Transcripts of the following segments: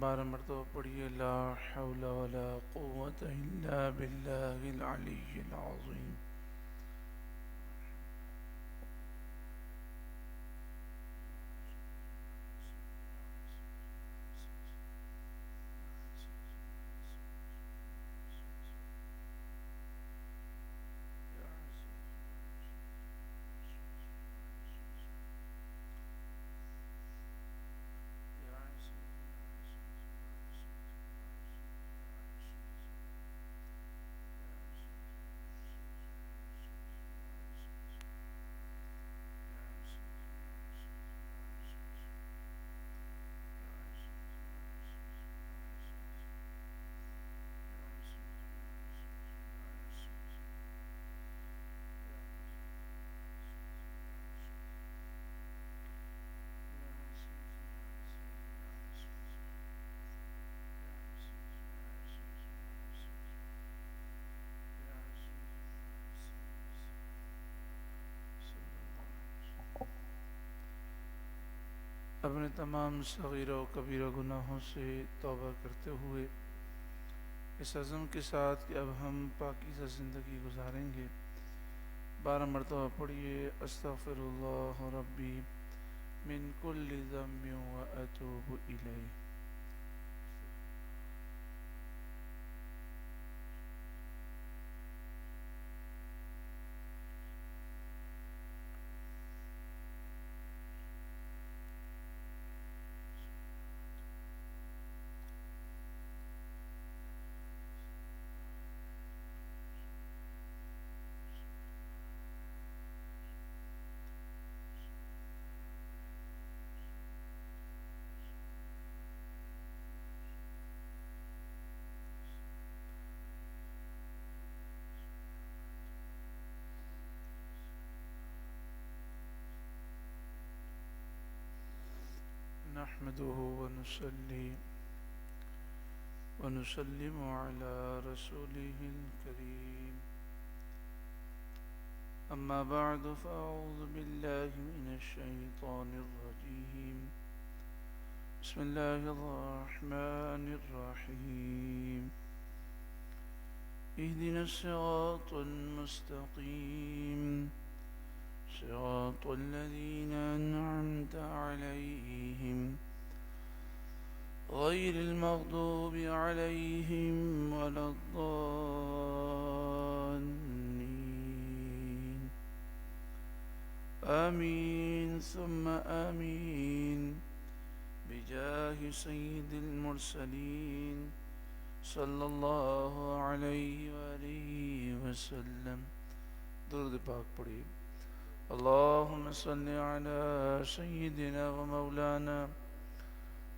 12 مرتبہ پڑھیے لا حول ولا قوت الا باللہ العلی العظیم۔ اپنے تمام صغیرہ و کبیرہ گناہوں سے توبہ کرتے ہوئے اس عزم کے ساتھ کہ اب ہم پاکیزہ زندگی گزاریں گے، 12 مرتبہ پڑھیے استغفر اللہ ربی من کل ذنب و اتوب الیہ۔ نحمده ونصلي ونسلم على رسوله الكريم، أما بعد فأعوذ بالله من الشيطان الرجيم، بسم الله الرحمن الرحيم، اهدنا الصراط المستقيم صراط الذين أنعمت عليهم غير المغضوب عليهم ولا الضالين، آمين ثم آمين، بجاه سيد المرسلين صلى الله عليه وآله وسلم۔ درود پاک پڑھیے۔ اللهم صل على سيدنا ومولانا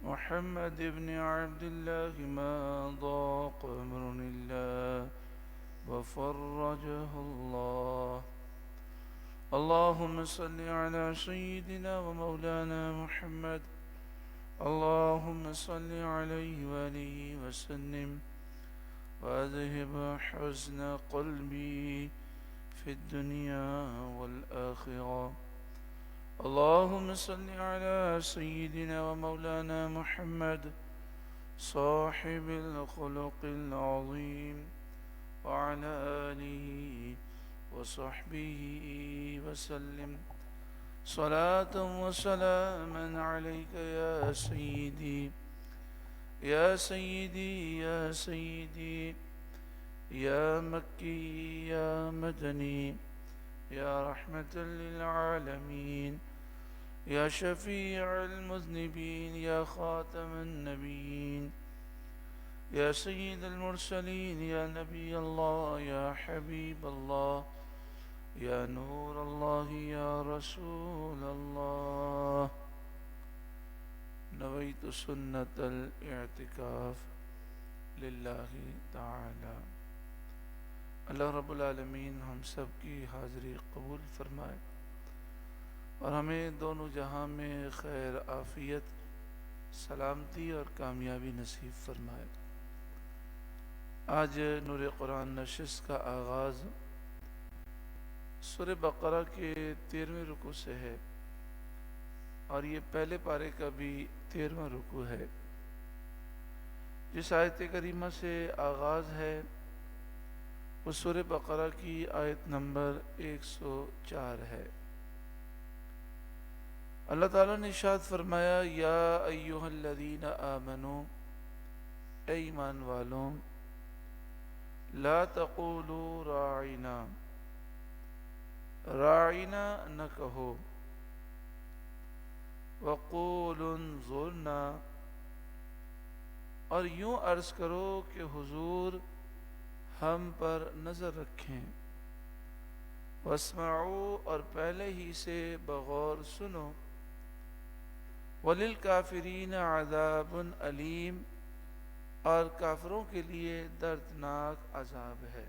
محمد بن عبد الله ما ضاق أمر الله وفرجه الله، اللهم صل على سيدنا ومولانا محمد، اللهم صل عليه وآله وسلم وأذهب حزن قلبي في الدنيا والآخرة، اللهم صل على سيدنا ومولانا محمد صاحب الخلق العظيم وعلى آله وصحبه وسلم صلاة وسلاما عليك يا سيدي يا سيدي يا سيدي يا مكي يا مدني يا رحمة للعالمين يا شفيع المذنبين يا خاتم النبيين يا سيد المرسلين يا نبي الله يا حبيب الله يا نور الله يا رسول الله، نويت سنة الاعتكاف لله تعالى۔ اللہ رب العالمین ہم سب کی حاضری قبول فرمائے اور ہمیں دونوں جہاں میں خیر، عافیت، سلامتی اور کامیابی نصیب فرمائے۔ آج نور قرآن نشست کا آغاز سورہ بقرہ کے 13ویں رکوع سے ہے اور یہ پہلے پارے کا بھی 13واں رکوع ہے۔ جس آیت کریمہ سے آغاز ہے وہ سورہ بقرہ کی آیت نمبر 104 ہے۔ اللہ تعالیٰ نے ارشاد فرمایا یا ایھا الذین آمنوا، اے ایمان والوں، لا تقولوا راعنا، راعنا نہ کہو، وقولوا انظرنا، اور یوں عرض کرو کہ حضور ہم پر نظر رکھیں، واسمعوا، اور پہلے ہی سے بغور سنو، وللکافرین عذاب علیم، اور کافروں کے لیے دردناک عذاب ہے۔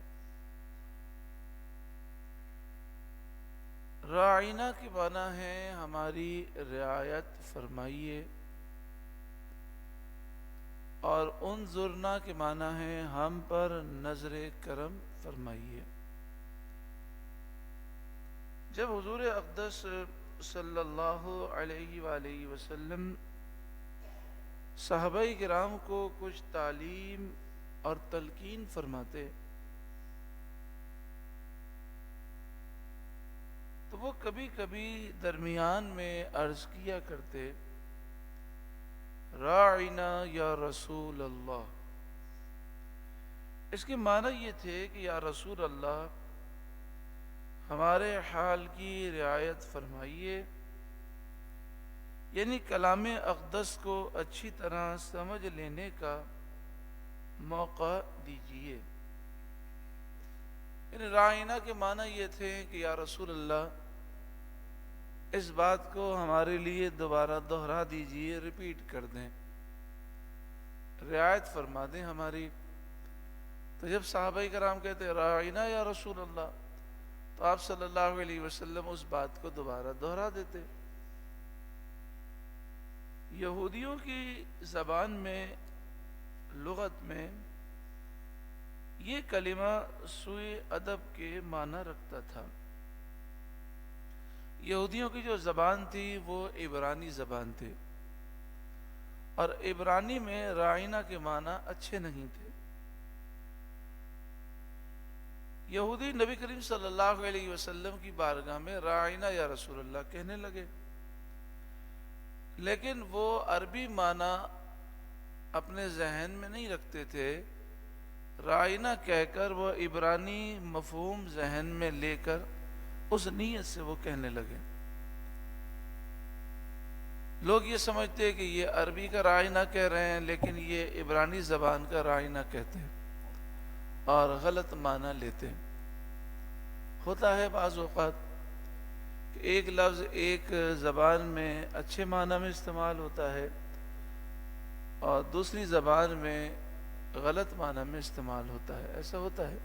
راعینا کے معنی ہے ہماری رعایت فرمائیے، اور انظرنا کے معنی ہے ہم پر نظر کرم فرمائیے۔ جب حضور اقدس صلی اللہ علیہ وآلہ وسلم صحابہ کرام کو کچھ تعلیم اور تلقین فرماتے تو وہ کبھی کبھی درمیان میں عرض کیا کرتے راعنا یا رسول اللہ۔ اس کے معنی یہ تھے کہ یا رسول اللہ ہمارے حال کی رعایت فرمائیے، یعنی کلام اقدس کو اچھی طرح سمجھ لینے کا موقع دیجیے۔ یعنی راعینا کے معنی یہ تھے کہ یا رسول اللہ اس بات کو ہمارے لیے دوبارہ دہرا دیجیے، ریپیٹ کر دیں، رعایت فرما دیں ہماری۔ تو جب صحابہ کرام کہتے راعینا یا رسول اللہ تو آپ صلی اللہ علیہ وسلم اس بات کو دوبارہ دہرا دیتے۔ یہودیوں کی زبان میں، لغت میں، یہ کلمہ سوء ادب کے معنی رکھتا تھا۔ یہودیوں کی جو زبان تھی وہ عبرانی زبان تھی، اور عبرانی میں راعینا کے معنی اچھے نہیں تھے۔ یہودی نبی کریم صلی اللہ علیہ وسلم کی بارگاہ میں راعینا یا رسول اللہ کہنے لگے، لیکن وہ عربی معنی اپنے ذہن میں نہیں رکھتے تھے۔ راعینا کہہ کر وہ عبرانی مفہوم ذہن میں لے کر اس نیت سے وہ کہنے لگے۔ لوگ یہ سمجھتے کہ یہ عربی کا راعینا کہہ رہے ہیں، لیکن یہ عبرانی زبان کا راعینا کہتے ہیں اور غلط معنی لیتے ہیں۔ ہوتا ہے بعض اوقات کہ ایک لفظ ایک زبان میں اچھے معنی میں استعمال ہوتا ہے اور دوسری زبان میں غلط معنی میں استعمال ہوتا ہے، ایسا ہوتا ہے۔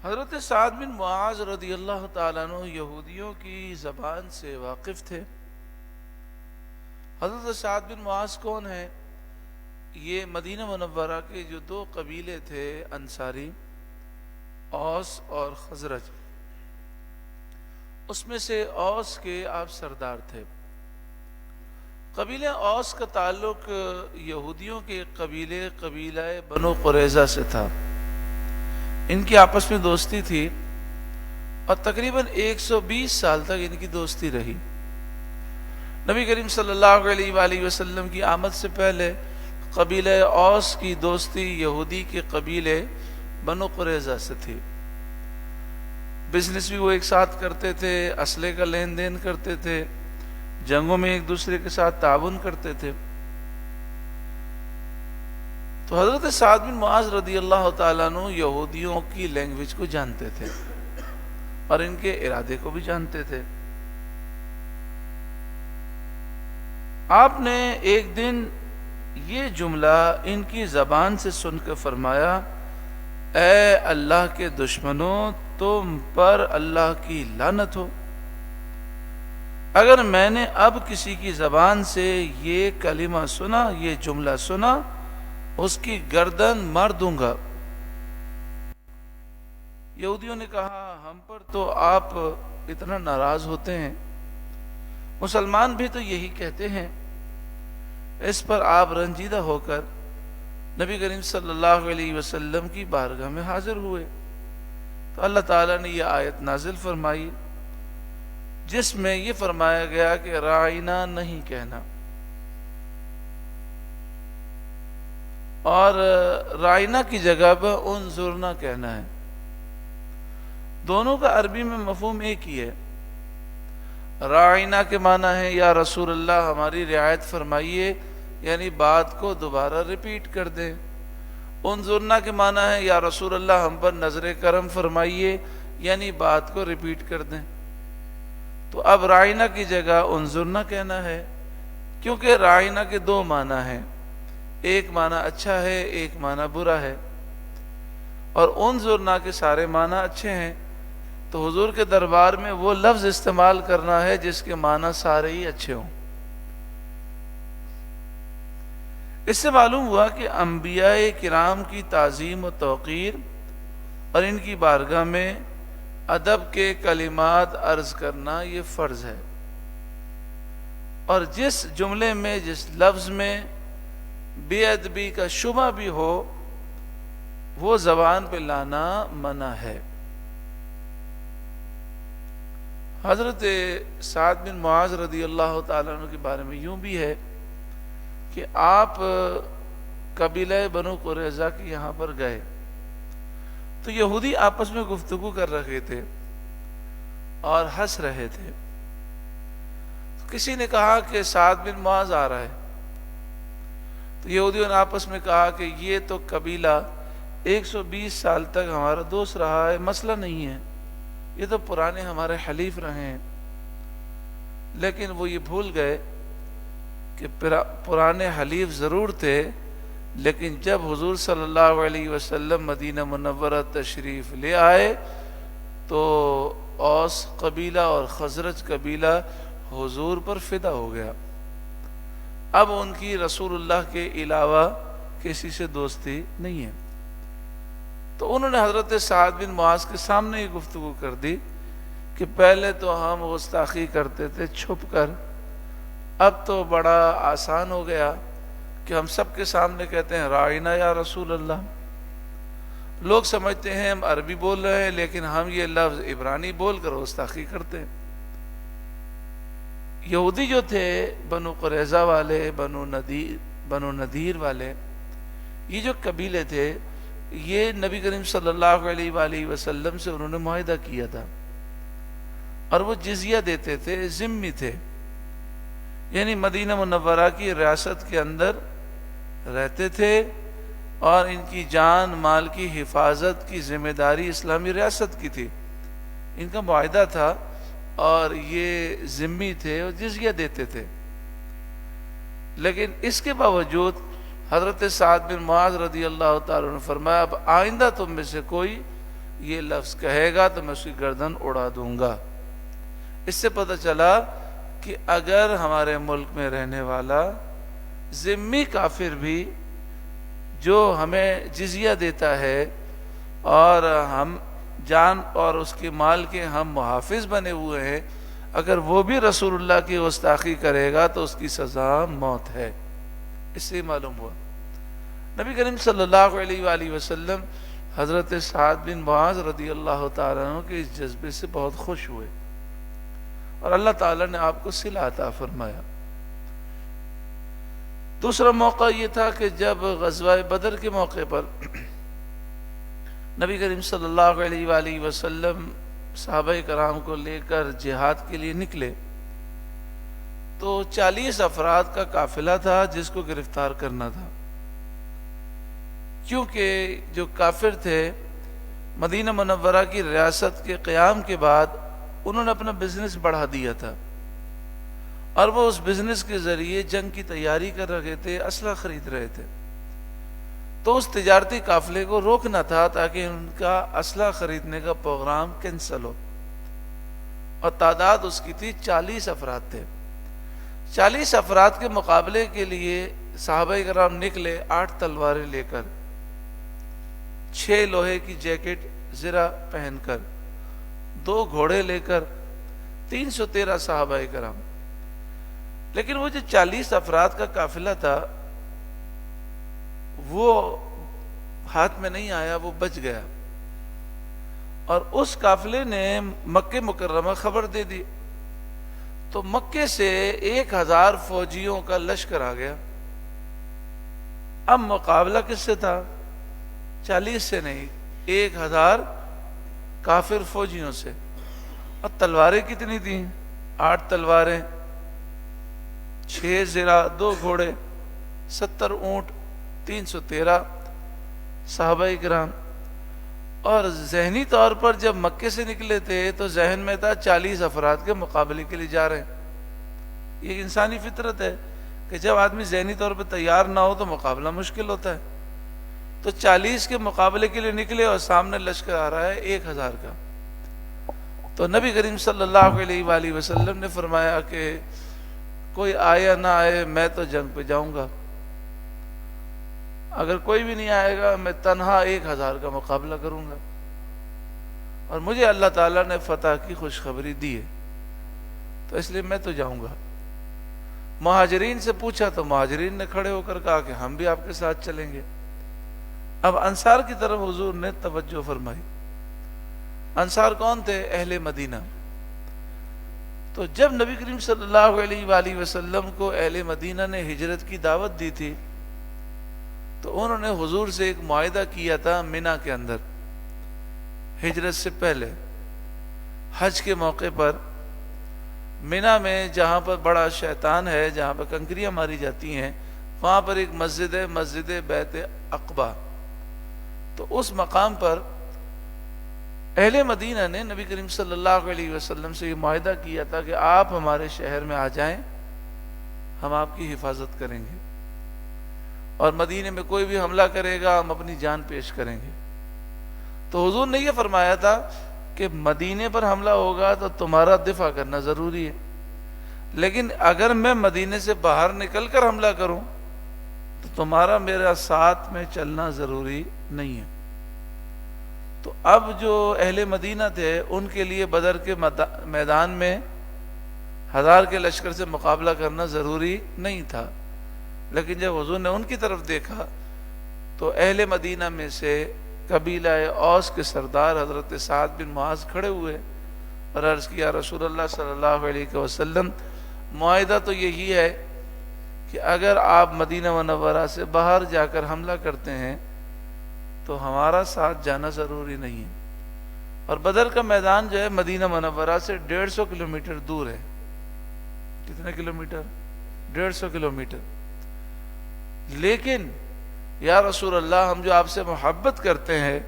حضرت سعد بن معاذ رضی اللہ تعالیٰ عنہ یہودیوں کی زبان سے واقف تھے۔ حضرت سعد بن معاذ کون ہیں؟ یہ مدینہ منورہ کے جو دو قبیلے تھے انصاری، اوس اور خزرج، اس میں سے اوس کے آپ سردار تھے۔ قبیلہ اوس کا تعلق یہودیوں کے قبیلہ بنو قریظہ سے تھا۔ ان کی آپس میں دوستی تھی اور تقریباً 120 سال تک ان کی دوستی رہی۔ نبی کریم صلی اللہ علیہ وآلہ وسلم کی آمد سے پہلے قبیلہ اوس کی دوستی یہودی کے قبیلے بنو قریظہ سے تھی۔ بزنس بھی وہ ایک ساتھ کرتے تھے، اسلحے کا لین دین کرتے تھے، جنگوں میں ایک دوسرے کے ساتھ تعاون کرتے تھے۔ تو حضرت سعد بن معاذ رضی اللہ تعالیٰ عنہ یہودیوں کی لینگویج کو جانتے تھے اور ان کے ارادے کو بھی جانتے تھے۔ آپ نے ایک دن یہ جملہ ان کی زبان سے سن کر فرمایا، اے اللہ کے دشمنوں، تم پر اللہ کی لعنت ہو، اگر میں نے اب کسی کی زبان سے یہ کلمہ سنا، یہ جملہ سنا، اس کی گردن مار دوں گا۔ یہودیوں نے کہا ہم پر تو آپ اتنا ناراض ہوتے ہیں، مسلمان بھی تو یہی کہتے ہیں، اس پر آپ رنجیدہ ہو کر نبی کریم صلی اللہ علیہ وسلم کی بارگاہ میں حاضر ہوئے تو اللہ تعالیٰ نے یہ آیت نازل فرمائی جس میں یہ فرمایا گیا کہ رائنا نہیں کہنا، اور رائنا کی جگہ پر انظرنا کہنا ہے۔ دونوں کا عربی میں مفہوم ایک ہی ہے۔ رائنا کے معنی ہے یا رسول اللہ ہماری رعایت فرمائیے، یعنی بات کو دوبارہ ریپیٹ کر دیں۔ انظرنا کے معنی ہے یا رسول اللہ ہم پر نظر کرم فرمائیے، یعنی بات کو ریپیٹ کر دیں۔ تو اب رائنا کی جگہ انظرنا کہنا ہے، کیونکہ رائنا کے دو معنی ہیں، ایک معنی اچھا ہے، ایک معنی برا ہے، اور انظرنا کے سارے معنی اچھے ہیں، تو حضور کے دربار میں وہ لفظ استعمال کرنا ہے جس کے معنی سارے ہی اچھے ہوں۔ اس سے معلوم ہوا کہ انبیاء کرام کی تعظیم و توقیر اور ان کی بارگاہ میں ادب کے کلمات عرض کرنا یہ فرض ہے، اور جس جملے میں جس لفظ میں بے ادبی کا شبہ بھی ہو وہ زبان پہ لانا منع ہے۔ حضرت سعد بن معاذ رضی اللہ تعالیٰ عنہ کے بارے میں یوں بھی ہے کہ آپ قبیلہ بنو قریظہ کے یہاں پر گئے تو یہودی آپس میں گفتگو کر رہے تھے اور ہنس رہے تھے۔ کسی نے کہا کہ سعد بن معاذ آ رہا ہے، تو یہودیوں نے آپس میں کہا کہ یہ تو قبیلہ 120 سال تک ہمارا دوست رہا ہے، مسئلہ نہیں ہے، یہ تو پرانے ہمارے حلیف رہے ہیں۔ لیکن وہ یہ بھول گئے کہ پرانے حلیف ضرور تھے، لیکن جب حضور صلی اللہ علیہ وسلم مدینہ منورہ تشریف لے آئے تو اوس قبیلہ اور خزرج قبیلہ حضور پر فدا ہو گیا، اب ان کی رسول اللہ کے علاوہ کسی سے دوستی نہیں ہے۔ تو انہوں نے حضرت سعد بن معاذ کے سامنے ہی گفتگو کر دی کہ پہلے تو ہم گستاخی کرتے تھے چھپ کر، اب تو بڑا آسان ہو گیا کہ ہم سب کے سامنے کہتے ہیں رائنا یا رسول اللہ۔ لوگ سمجھتے ہیں ہم عربی بول رہے ہیں، لیکن ہم یہ لفظ عبرانی بول کر گستاخی کرتے ہیں۔ یہودی جو تھے بنو قریظہ والے، بنو نذیر والے، یہ جو قبیلے تھے، یہ نبی کریم صلی اللہ علیہ وآلہ وسلم سے انہوں نے معاہدہ کیا تھا، اور وہ جزیہ دیتے تھے، ذمہ تھے، یعنی مدینہ منورہ کی ریاست کے اندر رہتے تھے، اور ان کی جان مال کی حفاظت کی ذمہ داری اسلامی ریاست کی تھی، ان کا معاہدہ تھا، اور یہ ذمہ تھے اور جزیہ دیتے تھے۔ لیکن اس کے باوجود حضرت سعد بن معاذ رضی اللہ تعالیٰ نے فرمایا اب آئندہ تم میں سے کوئی یہ لفظ کہے گا تو میں اس کی گردن اڑا دوں گا۔ اس سے پتہ چلا کہ اگر ہمارے ملک میں رہنے والا ذمی کافر بھی جو ہمیں جزیہ دیتا ہے اور ہم جان اور اس کے مال کے ہم محافظ بنے ہوئے ہیں، اگر وہ بھی رسول اللہ کی گستاخی کرے گا تو اس کی سزا موت ہے۔ اس سے معلوم ہوا نبی کریم صلی اللہ علیہ وآلہ وسلم حضرت سعد بن معاذ رضی اللہ تعالیٰ عنہ کے اس جذبے سے بہت خوش ہوئے، اور اللہ تعالیٰ نے آپ کو صلہ عطا فرمایا۔ دوسرا موقع یہ تھا کہ جب غزوہ بدر کے موقع پر نبی کریم صلی اللہ علیہ وآلہ وسلم صحابہ کرام کو لے کر جہاد کے لیے نکلے تو 40 افراد کا قافلہ تھا جس کو گرفتار کرنا تھا، کیونکہ جو کافر تھے مدینہ منورہ کی ریاست کے قیام کے بعد انہوں نے اپنا بزنس بڑھا دیا تھا، اور وہ اس بزنس کے ذریعے جنگ کی تیاری کر رہے تھے، اسلحہ خرید رہے تھے، تو اس تجارتی قافلے کو روکنا تھا تاکہ ان کا اسلحہ خریدنے کا پروگرام کینسل ہو، اور تعداد اس کی تھی 40 افراد تھے۔ 40 افراد کے مقابلے کے لیے صحابہ کرام نکلے 8 تلواریں لے کر، 6 لوہے کی جیکٹ زرہ پہن کر، 2 گھوڑے لے کر، 313 صحابہ کرام۔ لیکن وہ جو 40 افراد کا قافلہ تھا وہ ہاتھ میں نہیں آیا، وہ بچ گیا، اور اس قافلے نے مکہ مکرمہ خبر دے دی، تو مکے سے 1000 فوجیوں کا لشکر آ گیا۔ اب مقابلہ کس سے تھا؟ 40 سے نہیں، 1000 کافر فوجیوں سے۔ اور تلواریں کتنی تھیں؟ 8 تلواریں، 6 زرہ، 2 گھوڑے، 70 اونٹ، 313 صحابہ کرام۔ اور ذہنی طور پر جب مکے سے نکلے تھے تو ذہن میں تھا 40 افراد کے مقابلے کے لیے جا رہے ہیں۔ یہ انسانی فطرت ہے کہ جب آدمی ذہنی طور پر تیار نہ ہو تو مقابلہ مشکل ہوتا ہے۔ تو 40 کے مقابلے کے لیے نکلے اور سامنے لشکر آ رہا ہے 1000 کا۔ تو نبی کریم صلی اللہ علیہ وآلہ وسلم نے فرمایا کہ کوئی آئے یا نہ آئے میں تو جنگ پہ جاؤں گا، اگر کوئی بھی نہیں آئے گا میں تنہا 1000 کا مقابلہ کروں گا، اور مجھے اللہ تعالیٰ نے فتح کی خوشخبری دی ہے تو اس لیے میں تو جاؤں گا۔ مہاجرین سے پوچھا تو مہاجرین نے کھڑے ہو کر کہا کہ ہم بھی آپ کے ساتھ چلیں گے۔ اب انصار کی طرف حضور نے توجہ فرمائی۔ انصار کون تھے؟ اہل مدینہ۔ تو جب نبی کریم صلی اللہ علیہ وآلہ وسلم کو اہل مدینہ نے ہجرت کی دعوت دی تھی تو انہوں نے حضور سے ایک معاہدہ کیا تھا مینا کے اندر، ہجرت سے پہلے حج کے موقع پر مینا میں جہاں پر بڑا شیطان ہے، جہاں پر کنکریاں ماری جاتی ہیں، وہاں پر ایک مسجد ہے، مسجد بیت عقبہ۔ تو اس مقام پر اہل مدینہ نے نبی کریم صلی اللہ علیہ وسلم سے یہ معاہدہ کیا تھا کہ آپ ہمارے شہر میں آ جائیں، ہم آپ کی حفاظت کریں گے، اور مدینے میں کوئی بھی حملہ کرے گا ہم اپنی جان پیش کریں گے۔ تو حضور نے یہ فرمایا تھا کہ مدینے پر حملہ ہوگا تو تمہارا دفاع کرنا ضروری ہے، لیکن اگر میں مدینے سے باہر نکل کر حملہ کروں تو تمہارا میرا ساتھ میں چلنا ضروری نہیں ہے۔ تو اب جو اہل مدینہ تھے ان کے لیے بدر کے میدان میں 1000 کے لشکر سے مقابلہ کرنا ضروری نہیں تھا، لیکن جب حضور نے ان کی طرف دیکھا تو اہل مدینہ میں سے قبیلہ اوس کے سردار حضرت سعد بن معاذ کھڑے ہوئے اور عرض کیا رسول اللہ صلی اللہ علیہ وسلم، معاہدہ تو یہی ہے کہ اگر آپ مدینہ منورہ سے باہر جا کر حملہ کرتے ہیں تو ہمارا ساتھ جانا ضروری نہیں ہے، اور بدر کا میدان جو ہے مدینہ منورہ سے 150 کلومیٹر دور ہے۔ کتنے کلومیٹر؟ 150 کلومیٹر۔ لیکن یا رسول اللہ ہم جو آپ سے محبت کرتے ہیں،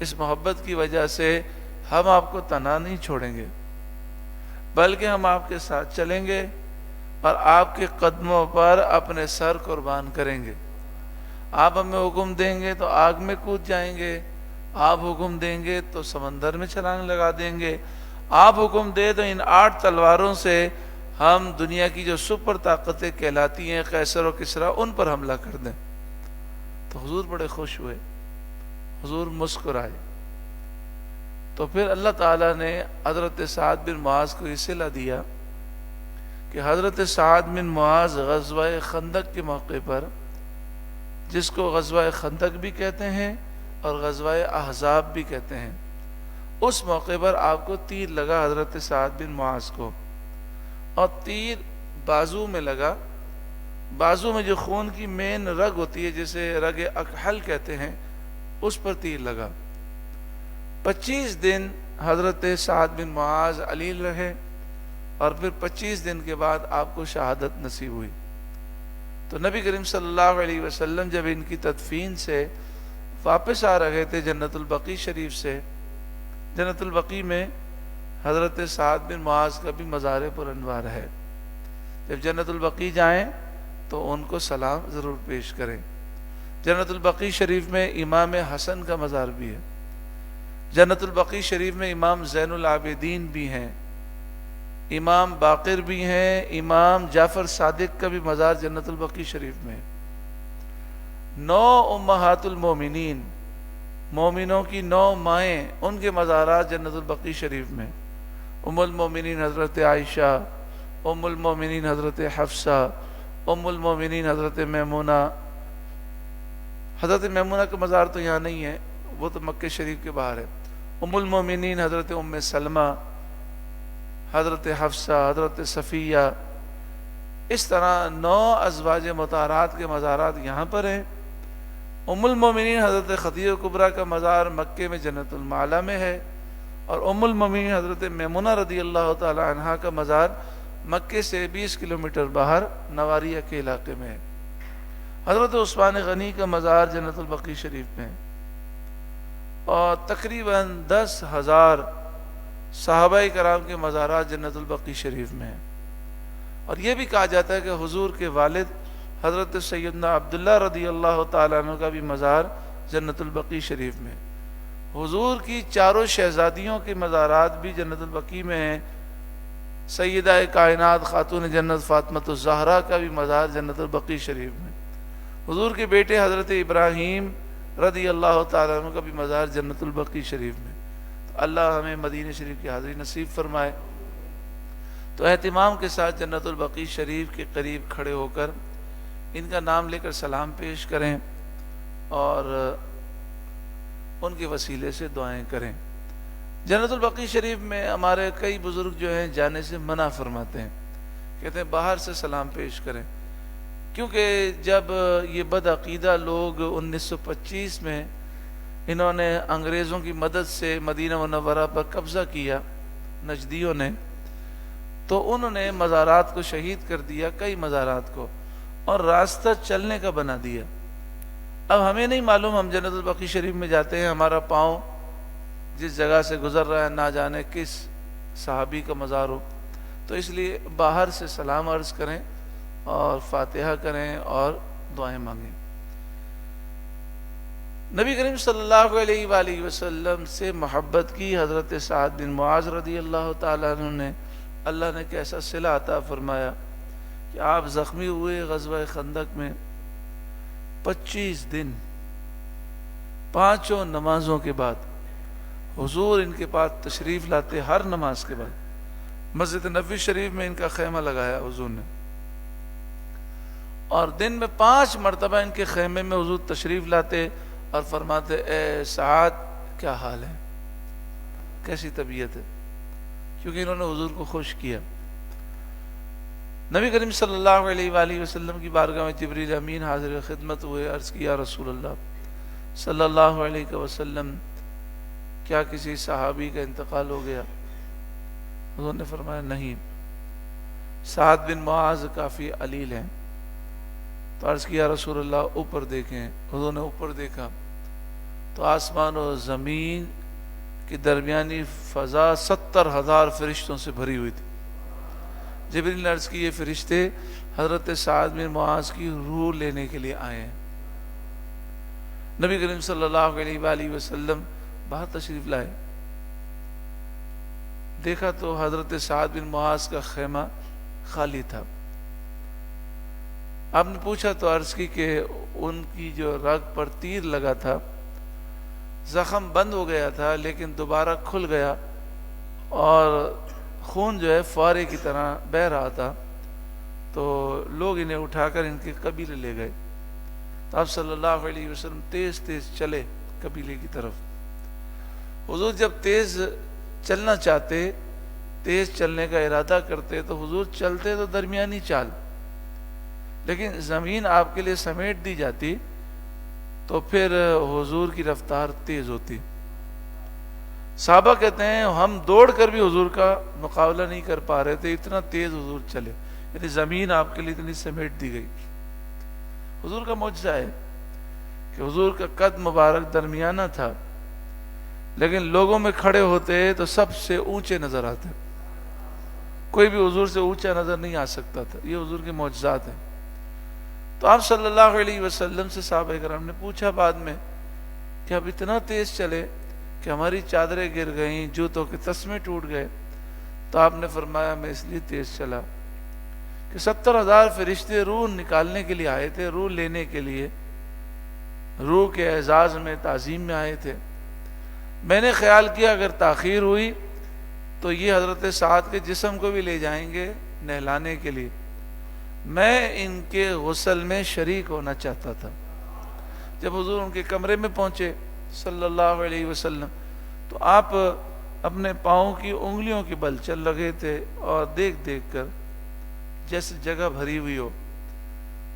اس محبت کی وجہ سے ہم آپ کو تنہا نہیں چھوڑیں گے، بلکہ ہم آپ کے ساتھ چلیں گے اور آپ کے قدموں پر اپنے سر قربان کریں گے۔ آپ ہمیں حکم دیں گے تو آگ میں کود جائیں گے، آپ حکم دیں گے تو سمندر میں چھلانگ لگا دیں گے، آپ حکم دے تو ان 8 تلواروں سے ہم دنیا کی جو سپر طاقتیں کہلاتی ہیں قیصر و کسریٰ ان پر حملہ کر دیں۔ تو حضور بڑے خوش ہوئے، حضور مسکرائے۔ تو پھر اللہ تعالیٰ نے حضرت سعد بن معاذ کو یہ صلہ دیا کہ حضرت سعد بن معاذ غزوہ خندق کے موقع پر، جس کو غزوہ خندق بھی کہتے ہیں اور غزوہ احزاب بھی کہتے ہیں، اس موقع پر آپ کو تیر لگا حضرت سعد بن معاذ کو، اور تیر بازو میں لگا۔ بازو میں جو خون کی مین رگ ہوتی ہے جسے رگ اکحل کہتے ہیں، اس پر تیر لگا۔ 25 دن حضرت سعد بن معاذ علیل رہے، اور پھر 25 دن کے بعد آپ کو شہادت نصیب ہوئی۔ تو نبی کریم صلی اللہ علیہ وسلم جب ان کی تدفین سے واپس آ رہے تھے جنت البقیع شریف سے، جنت البقیع میں حضرت سعد بن معاذ کا بھی مزار پر انوار ہے، جب جنت البقیع جائیں تو ان کو سلام ضرور پیش کریں۔ جنت البقیع شریف میں امام حسن کا مزار بھی ہے، جنت البقیع شریف میں امام زین العابدین بھی ہیں، امام باقر بھی ہیں، امام جعفر صادق کا بھی مزار جنت البقیع شریف میں۔ 9 امہات المومنین، مومنوں کی 9 مائیں، ان کے مزارات جنت البقیع شریف میں، ام المومنین حضرت عائشہ، ام المومنین حضرت حفصہ، ام المومنین حضرت میمونہ. حضرت میمونہ کا مزار تو یہاں نہیں ہے، وہ تو مکہ شریف کے باہر ہے. ام المومنین حضرت ام سلمہ، حضرت حفصہ، حضرت صفیہ، اس طرح 9 ازواج مطہرات کے مزارات یہاں پر ہیں. ام المومنین حضرت خدیجہ کبریٰ کا مزار مکے میں جنت المعلی میں ہے، اور ام المومنین حضرت میمونہ رضی اللہ تعالی عنہا کا مزار مکے سے 20 کلومیٹر باہر نواریہ کے علاقے میں ہے. حضرت عثمان غنی کا مزار جنت البقیع شریف میں ہے، اور تقریباً 10,000 صحابہ کرام کے مزارات جنت البقیع شریف میں ہیں. اور یہ بھی کہا جاتا ہے کہ حضور کے والد حضرت سیدنا عبداللہ رضی اللہ تعالیٰ عنہ کا بھی مزار جنت البقیع شریف میں. حضور کی چاروں شہزادیوں کے مزارات بھی جنت البقیع میں ہیں. سیدہ کائنات خاتون جنت فاطمۃ الزہرا کا بھی مزار جنت البقیع شریف میں. حضور کے بیٹے حضرت ابراہیم رضی اللہ تعالیٰ عنہ کا بھی مزار جنت البقیع شریف میں. تو اللہ ہمیں مدینہ شریف کی حاضری نصیب فرمائے. تو اہتمام کے ساتھ جنت البقیع شریف کے قریب کھڑے ہو کر ان کا نام لے کر سلام پیش کریں اور ان کے وسیلے سے دعائیں کریں. جنت البقیع شریف میں ہمارے کئی بزرگ جو ہیں جانے سے منع فرماتے ہیں، کہتے ہیں باہر سے سلام پیش کریں، کیونکہ جب یہ بدعقیدہ لوگ 1925 میں انہوں نے انگریزوں کی مدد سے مدینہ منورہ پر قبضہ کیا، نجدیوں نے، تو انہوں نے مزارات کو شہید کر دیا، کئی مزارات کو، اور راستہ چلنے کا بنا دیا. اب ہمیں نہیں معلوم، ہم جنت البقیع شریف میں جاتے ہیں، ہمارا پاؤں جس جگہ سے گزر رہا ہے نہ جانے کس صحابی کا مزار ہو، تو اس لیے باہر سے سلام عرض کریں اور فاتحہ کریں اور دعائیں مانگیں. نبی کریم صلی اللہ علیہ وآلہ وسلم سے محبت کی حضرت سعد بن معاذ رضی اللہ تعالیٰ عنہ نے، اللہ نے کیسا صلہ عطا فرمایا کہ آپ زخمی ہوئے غزوہ خندق میں 25 دن 5 نمازوں کے بعد حضور ان کے پاس تشریف لاتے. ہر نماز کے بعد مسجد نبوی شریف میں ان کا خیمہ لگایا حضور نے، اور دن میں 5 مرتبہ ان کے خیمے میں حضور تشریف لاتے اور فرماتے اے سعد کیا حال ہے، کیسی طبیعت ہے، کیونکہ انہوں نے حضور کو خوش کیا. نبی کریم صلی اللہ علیہ وآلہ وسلم کی بارگاہ میں جبریل امین حاضر خدمت ہوئے، عرض کیا رسول اللہ صلی اللہ علیہ وسلم کیا کسی صحابی کا انتقال ہو گیا؟ حضور نے فرمایا نہیں. سعد بن معاذ کافی علیل ہیں. تو عرض کیا رسول اللہ اوپر دیکھیں. حضور نے اوپر دیکھا تو آسمان و زمین کی درمیانی فضا 70,000 فرشتوں سے بھری ہوئی تھی. جبریل نے عرض کی یہ فرشتے حضرت سعد بن معاذ کی روح لینے کے لیے آئے ہیں. نبی کریم صلی اللہ علیہ وآلہ وسلم باہر تشریف لائے، دیکھا تو حضرت سعد بن معاذ کا خیمہ خالی تھا. آپ نے پوچھا تو عرض کی کہ ان کی جو رگ پر تیر لگا تھا زخم بند ہو گیا تھا، لیکن دوبارہ کھل گیا اور خون جو ہے فوارے کی طرح بہہ رہا تھا، تو لوگ انہیں اٹھا کر ان کے قبیلے لے گئے. تو آپ صلی اللہ علیہ وسلم تیز تیز چلے قبیلے کی طرف. حضور جب تیز چلنا چاہتے، تیز چلنے کا ارادہ کرتے، تو حضور چلتے تو درمیانی چال، لیکن زمین آپ کے لیے سمیٹ دی جاتی تو پھر حضور کی رفتار تیز ہوتی. صحابہ کہتے ہیں ہم دوڑ کر بھی حضور کا مقابلہ نہیں کر پا رہے تھے، اتنا تیز حضور چلے، یعنی زمین آپ کے لیے اتنی سمیٹ دی گئی. حضور کا معجزہ ہے کہ حضور کا قد مبارک درمیانہ تھا، لیکن لوگوں میں کھڑے ہوتے تو سب سے اونچے نظر آتے، کوئی بھی حضور سے اونچا نظر نہیں آ سکتا تھا. یہ حضور کے معجزات ہیں. تو آپ صلی اللہ علیہ وسلم سے صحابہ کرام نے پوچھا بعد میں کہ اب اتنا تیز چلے کہ ہماری چادریں گر گئیں، جوتوں کے تسمے ٹوٹ گئے. تو آپ نے فرمایا میں اس لیے تیز چلا کہ 70,000 فرشتے روح نکالنے کے لیے آئے تھے، روح لینے کے لیے، روح کے اعزاز میں تعظیم میں آئے تھے. میں نے خیال کیا اگر تاخیر ہوئی تو یہ حضرت سعد کے جسم کو بھی لے جائیں گے نہلانے کے لیے، میں ان کے غسل میں شریک ہونا چاہتا تھا۔ جب حضور ان کے کمرے میں پہنچے صلی اللہ علیہ وسلم تو آپ اپنے پاؤں کی انگلیوں کے بل چل رہے تھے اور دیکھ دیکھ کر جیسے جگہ بھری ہوئی ہو۔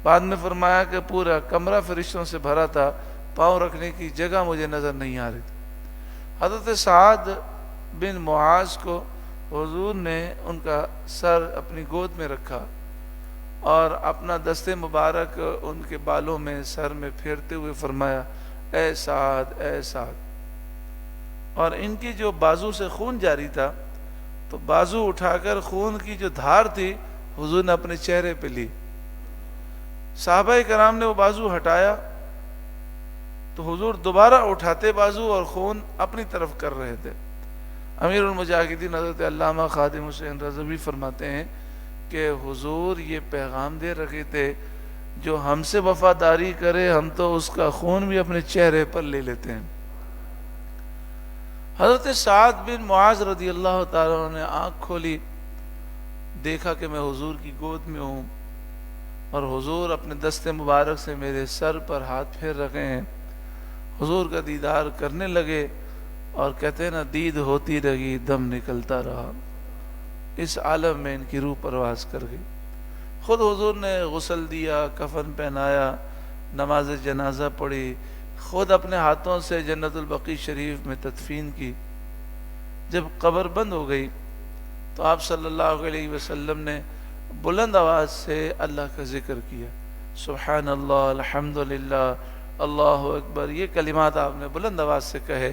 بعد میں فرمایا کہ پورا کمرہ فرشتوں سے بھرا تھا، پاؤں رکھنے کی جگہ مجھے نظر نہیں آ رہی تھی۔ حضرت سعد بن معاذ کو حضور نے ان کا سر اپنی گود میں رکھا اور اپنا دست مبارک ان کے بالوں میں سر میں پھیرتے ہوئے فرمایا، اے سعد اے سعد۔ اور ان کی جو بازو سے خون جاری تھا تو بازو اٹھا کر خون کی جو دھار تھی حضور نے اپنے چہرے پہ لی۔ صحابہ کرام نے وہ بازو ہٹایا تو حضور دوبارہ اٹھاتے بازو اور خون اپنی طرف کر رہے تھے۔ امیر المجاہدین حضرت علامہ خادم حسین رضوی فرماتے ہیں کہ حضور یہ پیغام دے رکھے تھے، جو ہم سے وفاداری کرے ہم تو اس کا خون بھی اپنے چہرے پر لے لیتے ہیں۔ حضرت سعد بن معاذ رضی اللہ تعالیٰ عنہ نے آنکھ کھولی، دیکھا کہ میں حضور کی گود میں ہوں اور حضور اپنے دست مبارک سے میرے سر پر ہاتھ پھیر رکھے ہیں۔ حضور کا دیدار کرنے لگے اور کہتے ہیں نا، دید ہوتی رہی دم نکلتا رہا۔ اس عالم میں ان کی روح پرواز کر گئی۔ خود حضور نے غسل دیا، کفن پہنایا، نماز جنازہ پڑھی، خود اپنے ہاتھوں سے جنت البقیع شریف میں تدفین کی۔ جب قبر بند ہو گئی تو آپ صلی اللہ علیہ وسلم نے بلند آواز سے اللہ کا ذکر کیا، سبحان اللہ، الحمدللہ، اللہ اکبر، یہ کلمات آپ نے بلند آواز سے کہے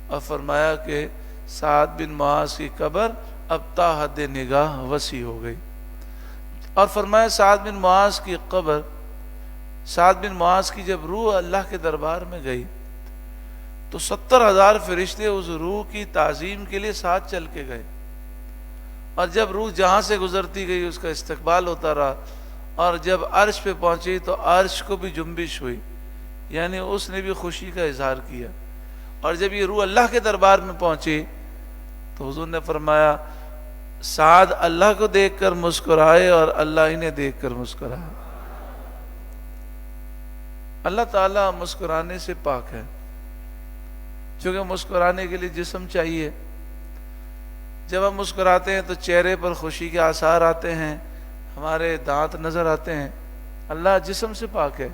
اور فرمایا کہ سعد بن معاذ کی قبر اب تا حد نگاہ وسیع ہو گئی۔ اور فرمایا سعد بن معاذ کی قبر، سعد بن معاذ کی جب روح اللہ کے دربار میں گئی تو 70,000 فرشتے اس روح کی تعظیم کے لیے ساتھ چل کے گئے، اور جب روح جہاں سے گزرتی گئی اس کا استقبال ہوتا رہا، اور جب عرش پہ پہنچی تو عرش کو بھی جنبش ہوئی، یعنی اس نے بھی خوشی کا اظہار کیا۔ اور جب یہ روح اللہ کے دربار میں پہنچی تو حضور نے فرمایا سعد اللہ کو دیکھ کر مسکرائے اور اللہ انہیں دیکھ کر مسکرائے۔ اللہ تعالیٰ مسکرانے سے پاک ہے، چونکہ مسکرانے کے لیے جسم چاہیے۔ جب ہم مسکراتے ہیں تو چہرے پر خوشی کے آثار آتے ہیں، ہمارے دانت نظر آتے ہیں۔ اللہ جسم سے پاک ہے۔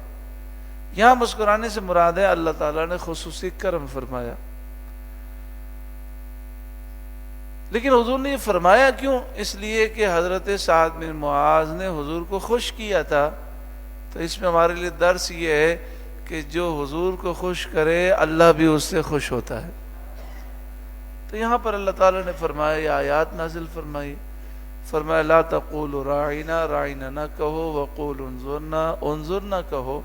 یہاں مسکرانے سے مراد ہے اللہ تعالیٰ نے خصوصی کرم فرمایا۔ لیکن حضور نے یہ فرمایا کیوں؟ اس لیے کہ حضرت سعد بن معاذ نے حضور کو خوش کیا تھا۔ تو اس میں ہمارے لیے درس یہ ہے کہ جو حضور کو خوش کرے اللہ بھی اس سے خوش ہوتا ہے۔ تو یہاں پر اللہ تعالیٰ نے فرمایا، یہ آیات نازل فرمائی، فرمایا لا تقولوا راعنا، راعنا نہ کہو، وقولوا انظرنا، انظرنا کہو۔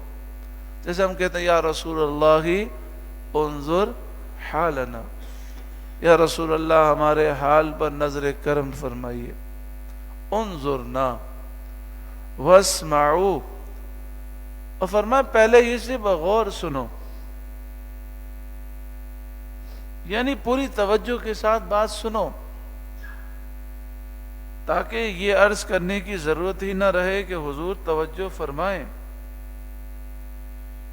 جیسے ہم کہتے ہیں یا رسول اللہ انظر حالنا، یا رسول اللہ ہمارے حال پر نظر کرم فرمائیے۔ انظرنا واسمعوا، اور فرمایا پہلے ہی سے بغور سنو، یعنی پوری توجہ کے ساتھ بات سنو، تاکہ یہ عرض کرنے کی ضرورت ہی نہ رہے کہ حضور توجہ فرمائیں،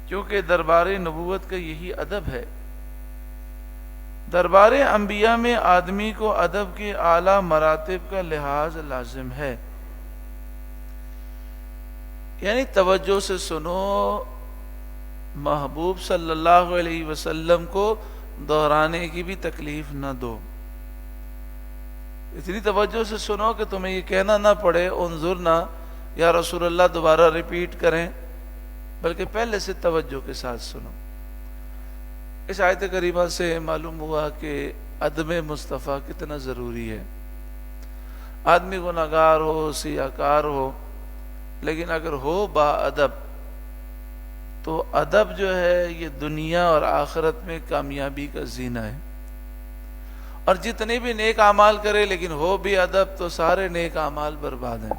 کیونکہ دربار نبوت کا یہی ادب ہے۔ دربار انبیاء میں آدمی کو ادب کے اعلیٰ مراتب کا لحاظ لازم ہے، یعنی توجہ سے سنو، محبوب صلی اللہ علیہ وسلم کو دہرانے کی بھی تکلیف نہ دو، اتنی توجہ سے سنو کہ تمہیں یہ کہنا نہ پڑے انظرنا یا رسول اللہ دوبارہ ریپیٹ کریں، بلکہ پہلے سے توجہ کے ساتھ سنو۔ اس آیت کریمہ سے معلوم ہوا کہ ادب مصطفیٰ کتنا ضروری ہے۔ آدمی گناہگار ہو، سیاہکار ہو، لیکن اگر ہو با ادب تو ادب جو ہے یہ دنیا اور آخرت میں کامیابی کا زینہ ہے۔ اور جتنے بھی نیک اعمال کرے لیکن ہو بھی ادب تو سارے نیک اعمال برباد ہیں۔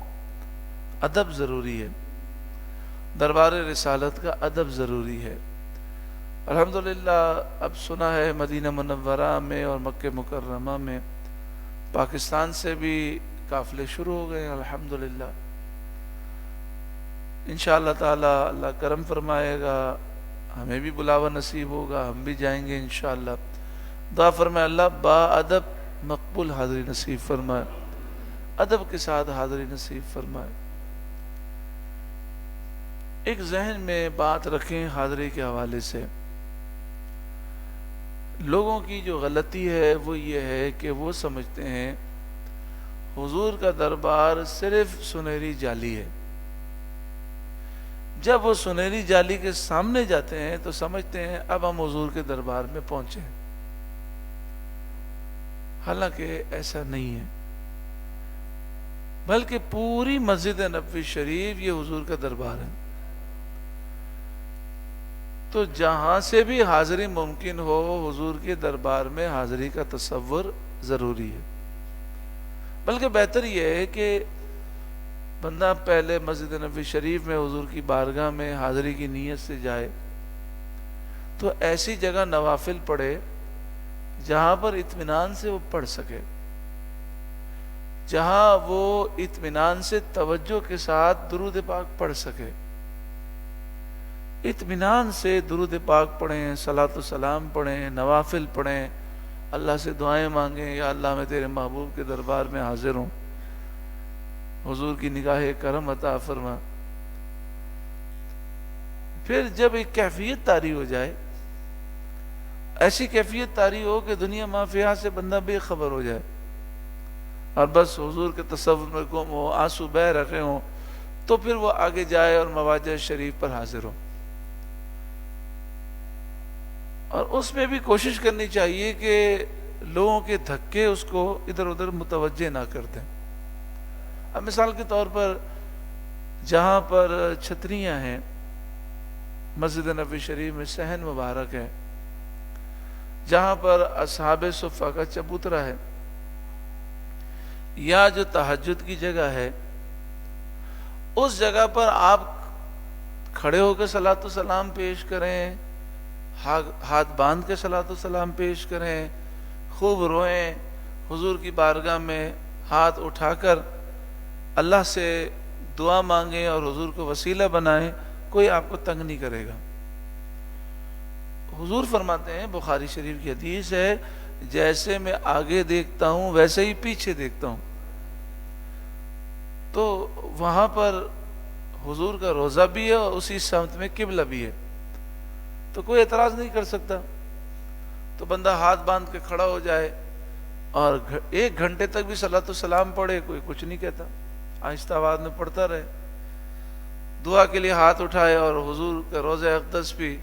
ادب ضروری ہے، دربار رسالت کا ادب ضروری ہے۔ الحمدللہ اب سنا ہے مدینہ منورہ میں اور مکہ مکرمہ میں پاکستان سے بھی قافلے شروع ہو گئے الحمدللہ. انشاءاللہ تعالی اللہ کرم فرمائے گا, ہمیں بھی بلاوا نصیب ہوگا, ہم بھی جائیں گے انشاءاللہ. دعا فرمائے اللہ با ادب مقبول حاضری نصیب فرمائے, ادب کے ساتھ حاضری نصیب فرمائے. ایک ذہن میں بات رکھیں حاضری کے حوالے سے. لوگوں کی جو غلطی ہے وہ یہ ہے کہ وہ سمجھتے ہیں حضور کا دربار صرف سنہری جالی ہے. جب وہ سنہری جالی کے سامنے جاتے ہیں تو سمجھتے ہیں اب ہم حضور کے دربار میں پہنچے ہیں, حالانکہ ایسا نہیں ہے, بلکہ پوری مسجد نبوی شریف یہ حضور کا دربار ہے. تو جہاں سے بھی حاضری ممکن ہو حضور کے دربار میں حاضری کا تصور ضروری ہے. بلکہ بہتر یہ ہے کہ بندہ پہلے مسجد نبوی شریف میں حضور کی بارگاہ میں حاضری کی نیت سے جائے تو ایسی جگہ نوافل پڑھے جہاں پر اطمینان سے وہ پڑھ سکے, جہاں وہ اطمینان سے توجہ کے ساتھ درود پاک پڑھ سکے. اطمینان سے درود پاک پڑھیں, صلاۃ و سلام پڑھیں, نوافل پڑھیں, اللہ سے دعائیں مانگیں, یا اللہ میں تیرے محبوب کے دربار میں حاضر ہوں, حضور کی نگاہ کرم عطا فرما. پھر جب ایک کیفیت طاری ہو جائے, ایسی کیفیت طاری ہو کہ دنیا مافیہ سے بندہ بے خبر ہو جائے اور بس حضور کے تصور میں گم ہو, آنسو بہہ رکھے ہوں, تو پھر وہ آگے جائے اور مواجہ شریف پر حاضر ہو. اور اس میں بھی کوشش کرنی چاہیے کہ لوگوں کے دھکے اس کو ادھر ادھر متوجہ نہ کر دیں. اب مثال کے طور پر جہاں پر چھتریاں ہیں, مسجد نبوی شریف میں صحن مبارک ہے, جہاں پر اصحاب صفہ کا چبوترا ہے, یا جو تہجد کی جگہ ہے, اس جگہ پر آپ کھڑے ہو کے صلاۃ و سلام پیش کریں, ہاتھ باندھ کے صلاۃ و سلام پیش کریں, خوب روئیں, حضور کی بارگاہ میں ہاتھ اٹھا کر اللہ سے دعا مانگیں اور حضور کو وسیلہ بنائیں, کوئی آپ کو تنگ نہیں کرے گا. حضور فرماتے ہیں, بخاری شریف کی حدیث ہے, جیسے میں آگے دیکھتا ہوں ویسے ہی پیچھے دیکھتا ہوں. تو وہاں پر حضور کا روضہ بھی ہے اور اسی سمت میں قبلہ بھی ہے, تو کوئی اعتراض نہیں کر سکتا. تو بندہ ہاتھ باندھ کے کھڑا ہو جائے اور 1 گھنٹے تک بھی صلاۃ و سلام پڑھے, کوئی کچھ نہیں کہتا, آہستہ آواز میں پڑھتا رہے. دعا کے لیے ہاتھ اٹھائے اور حضور کا روضہ اقدس بھی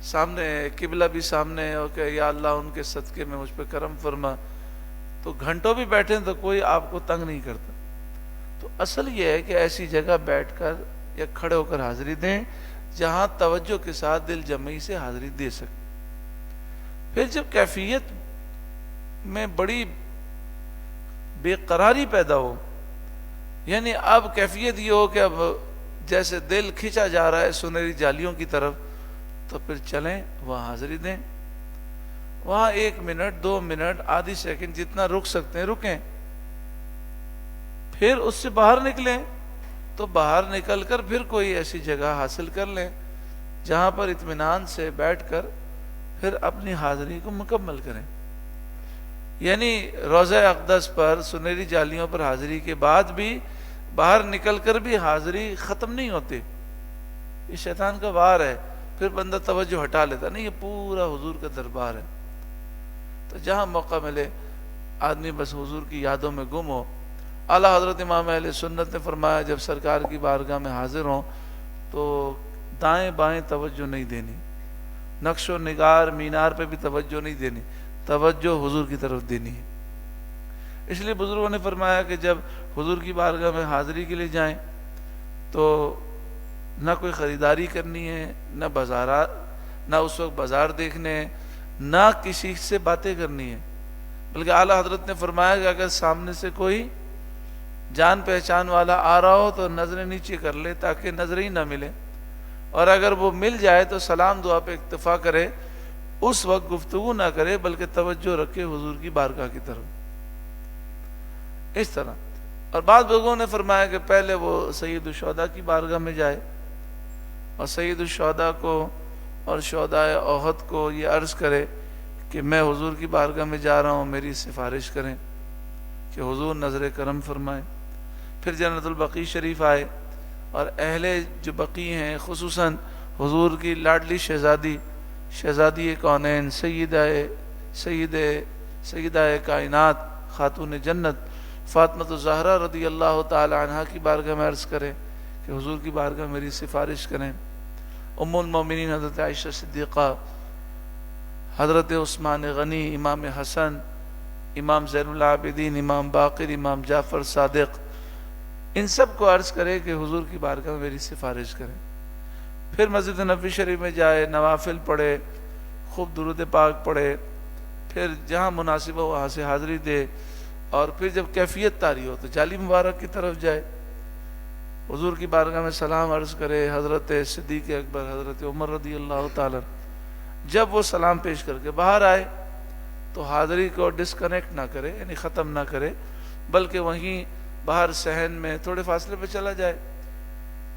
سامنے, قبلہ بھی سامنے, اور کہ یا اللہ ان کے صدقے میں مجھ پہ کرم فرما, تو گھنٹوں بھی بیٹھیں تو کوئی آپ کو تنگ نہیں کرتا. تو اصل یہ ہے کہ ایسی جگہ بیٹھ کر یا کھڑے ہو کر حاضری دیں جہاں توجہ کے ساتھ دل جمعی سے حاضری دے سکے. پھر جب کیفیت میں بڑی بے قراری پیدا ہو, یعنی اب کیفیت یہ ہو کہ اب جیسے دل کھینچا جا رہا ہے سنہری جالیوں کی طرف, تو پھر چلیں وہاں حاضری دیں. وہاں 1 منٹ 2 منٹ آدھی سیکنڈ جتنا رک سکتے ہیں رکیں, پھر اس سے باہر نکلیں. تو باہر نکل کر پھر کوئی ایسی جگہ حاصل کر لیں جہاں پر اطمینان سے بیٹھ کر پھر اپنی حاضری کو مکمل کریں. یعنی روضہ اقدس پر سنہری جالیوں پر حاضری کے بعد بھی باہر نکل کر بھی حاضری ختم نہیں ہوتی. یہ شیطان کا وار ہے, پھر بندہ توجہ ہٹا لیتا, نہیں, یہ پورا حضور کا دربار ہے. تو جہاں موقع ملے آدمی بس حضور کی یادوں میں گم ہو. اعلیٰ حضرت امام اہل سنت نے فرمایا, جب سرکار کی بارگاہ میں حاضر ہوں تو دائیں بائیں توجہ نہیں دینی, نقش و نگار مینار پہ بھی توجہ نہیں دینی, توجہ حضور کی طرف دینی ہے. اس لیے بزرگوں نے فرمایا کہ جب حضور کی بارگاہ میں حاضری کے لیے جائیں تو نہ کوئی خریداری کرنی ہے, نہ بازارات, نہ اس وقت بازار دیکھنے ہیں, نہ کسی سے باتیں کرنی ہے. بلکہ اعلیٰ حضرت نے فرمایا کہ اگر سامنے سے کوئی جان پہچان والا آ رہا ہو تو نظریں نیچے کر لے تاکہ نظریں ہی نہ ملے, اور اگر وہ مل جائے تو سلام دعا پہ اکتفا کرے, اس وقت گفتگو نہ کرے بلکہ توجہ رکھے حضور کی بارگاہ کی طرف. اس طرح. اور بعض لوگوں نے فرمایا کہ پہلے وہ سید الشہداء کی بارگاہ میں جائے اور سید الشہداء کو اور شہداء احد کو یہ عرض کرے کہ میں حضور کی بارگاہ میں جا رہا ہوں، میری سفارش کریں کہ حضور نظر کرم فرمائے. پھر جنت البقیع شریف آئے اور اہل جو بقیع ہیں، خصوصاً حضور کی لاڈلی شہزادی کونین سیدہ کائنات خاتون جنت فاطمۃ الزہرا رضی اللہ تعالی عنہا کی بارگاہ میں عرض کریں کہ حضور کی بارگاہ میری سفارش کریں. ام المومنین حضرت عائشہ صدیقہ، حضرت عثمان غنی، امام حسن، امام زین العابدین، امام باقر، امام جعفر صادق، ان سب کو عرض کرے کہ حضور کی بارگاہ میں میری سفارش کریں. پھر مسجد نبوی شریف میں جائے، نوافل پڑھے، خوب درود پاک پڑھے، پھر جہاں مناسب ہو وہاں سے حاضری دے، اور پھر جب کیفیت طاری ہو تو جالی مبارک کی طرف جائے، حضور کی بارگاہ میں سلام عرض کرے. حضرت صدیق اکبر، حضرت عمر رضی اللہ تعالی، جب وہ سلام پیش کر کے باہر آئے تو حاضری کو ڈسکنیکٹ نہ کرے، یعنی ختم نہ کرے، بلکہ وہیں باہر صحن میں تھوڑے فاصلے پہ چلا جائے،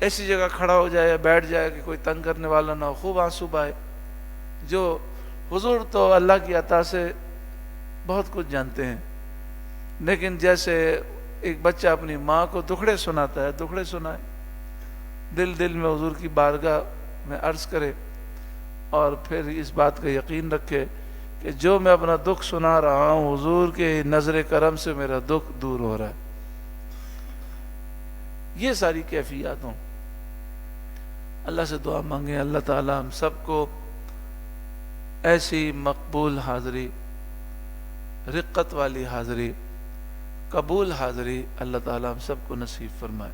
ایسی جگہ کھڑا ہو جائے یا بیٹھ جائے کہ کوئی تنگ کرنے والا نہ ہو، خوب آنسو بہائے. جو حضور تو اللہ کی عطا سے بہت کچھ جانتے ہیں، لیکن جیسے ایک بچہ اپنی ماں کو دکھڑے سناتا ہے، دکھڑے سنائے، دل میں حضور کی بارگاہ میں عرض کرے، اور پھر اس بات کا یقین رکھے کہ جو میں اپنا دکھ سنا رہا ہوں حضور کے نظر کرم سے میرا دکھ دور ہو رہا ہے. یہ ساری کیفیات ہوں. اللہ سے دعا مانگیں اللہ تعالی ہم سب کو ایسی مقبول حاضری، رقت والی حاضری، قبول حاضری اللہ تعالی ہم سب کو نصیب فرمائے.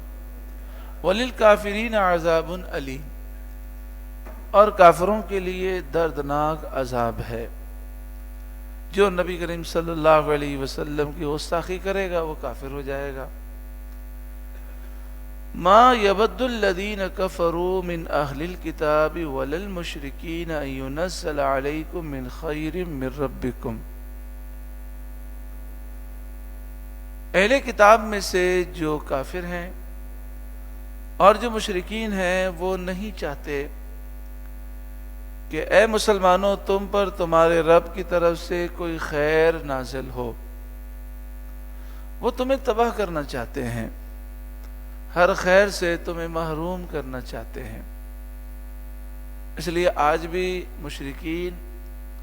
وَلِلْكَافِرِينَ عَذَابٌ أَلِيمٌ، اور کافروں کے لیے دردناک عذاب ہے. جو نبی کریم صلی اللہ علیہ وسلم کی گستاخی کرے گا وہ کافر ہو جائے گا. ما يود الذين كفروا من اهل الكتاب ولا المشركين ان ينزل عليكم من خير من ربكم. اہل کتاب میں سے جو کافر ہیں اور جو مشرکین ہیں وہ نہیں چاہتے کہ اے مسلمانوں تم پر تمہارے رب کی طرف سے کوئی خیر نازل ہو. وہ تمہیں تباہ کرنا چاہتے ہیں، ہر خیر سے تمہیں محروم کرنا چاہتے ہیں. اس لیے آج بھی مشرکین،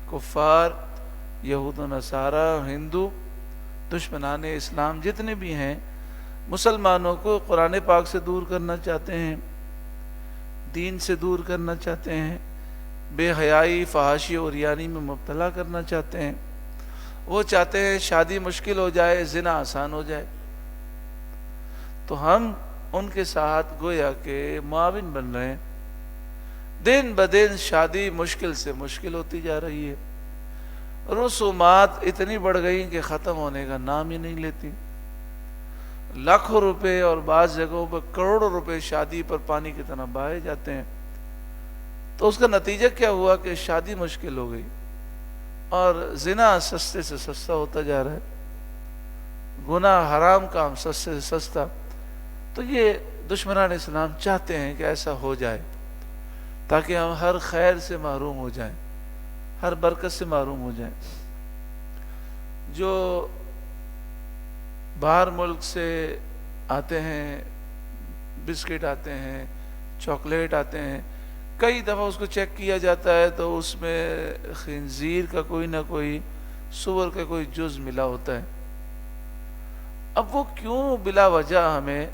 کفار، یہود و نصارہ، ہندو، دشمنان اسلام جتنے بھی ہیں، مسلمانوں کو قرآن پاک سے دور کرنا چاہتے ہیں، دین سے دور کرنا چاہتے ہیں، بے حیائی، فحاشی اور ریانی میں مبتلا کرنا چاہتے ہیں. وہ چاہتے ہیں شادی مشکل ہو جائے، زنا آسان ہو جائے. تو ہم ان کے ساتھ گویا کہ معاون بن رہے ہیں. دن بدن شادی مشکل سے مشکل ہوتی جا رہی ہے. رسومات اتنی بڑھ گئی کہ ختم ہونے کا نام ہی نہیں لیتی. لاکھوں روپے اور بعض جگہوں پر کروڑوں روپے شادی پر پانی کی طرح بہائے جاتے ہیں. تو اس کا نتیجہ کیا ہوا کہ شادی مشکل ہو گئی اور زنا سستے سے سستا ہوتا جا رہا ہے، گناہ حرام کام سستے سے سستا. تو یہ دشمنان اسلام چاہتے ہیں کہ ایسا ہو جائے تاکہ ہم ہر خیر سے محروم ہو جائیں، ہر برکت سے محروم ہو جائیں. جو باہر ملک سے آتے ہیں، بسکٹ آتے ہیں، چاکلیٹ آتے ہیں، کئی دفعہ اس کو چیک کیا جاتا ہے تو اس میں خنزیر کا کوئی نہ کوئی، سور کا کوئی جز ملا ہوتا ہے. اب وہ کیوں بلا وجہ ہمیں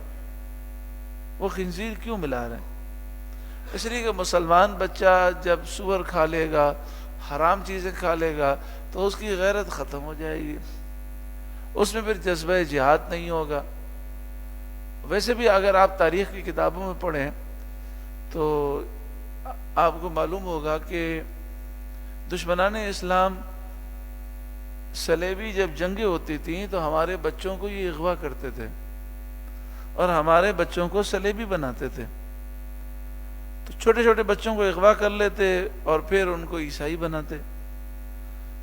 وہ خنزیر کیوں ملا رہے ہیں؟ اس لیے کہ مسلمان بچہ جب سور کھا لے گا، حرام چیزیں کھا لے گا تو اس کی غیرت ختم ہو جائے گی، اس میں پھر جذبہ جہاد نہیں ہوگا. ویسے بھی اگر آپ تاریخ کی کتابوں میں پڑھیں تو آپ کو معلوم ہوگا کہ دشمنان اسلام صلیبی جب جنگیں ہوتی تھیں تو ہمارے بچوں کو یہ اغوا کرتے تھے اور ہمارے بچوں کو صلیبی بناتے تھے. تو چھوٹے چھوٹے بچوں کو اغوا کر لیتے اور پھر ان کو عیسائی بناتے.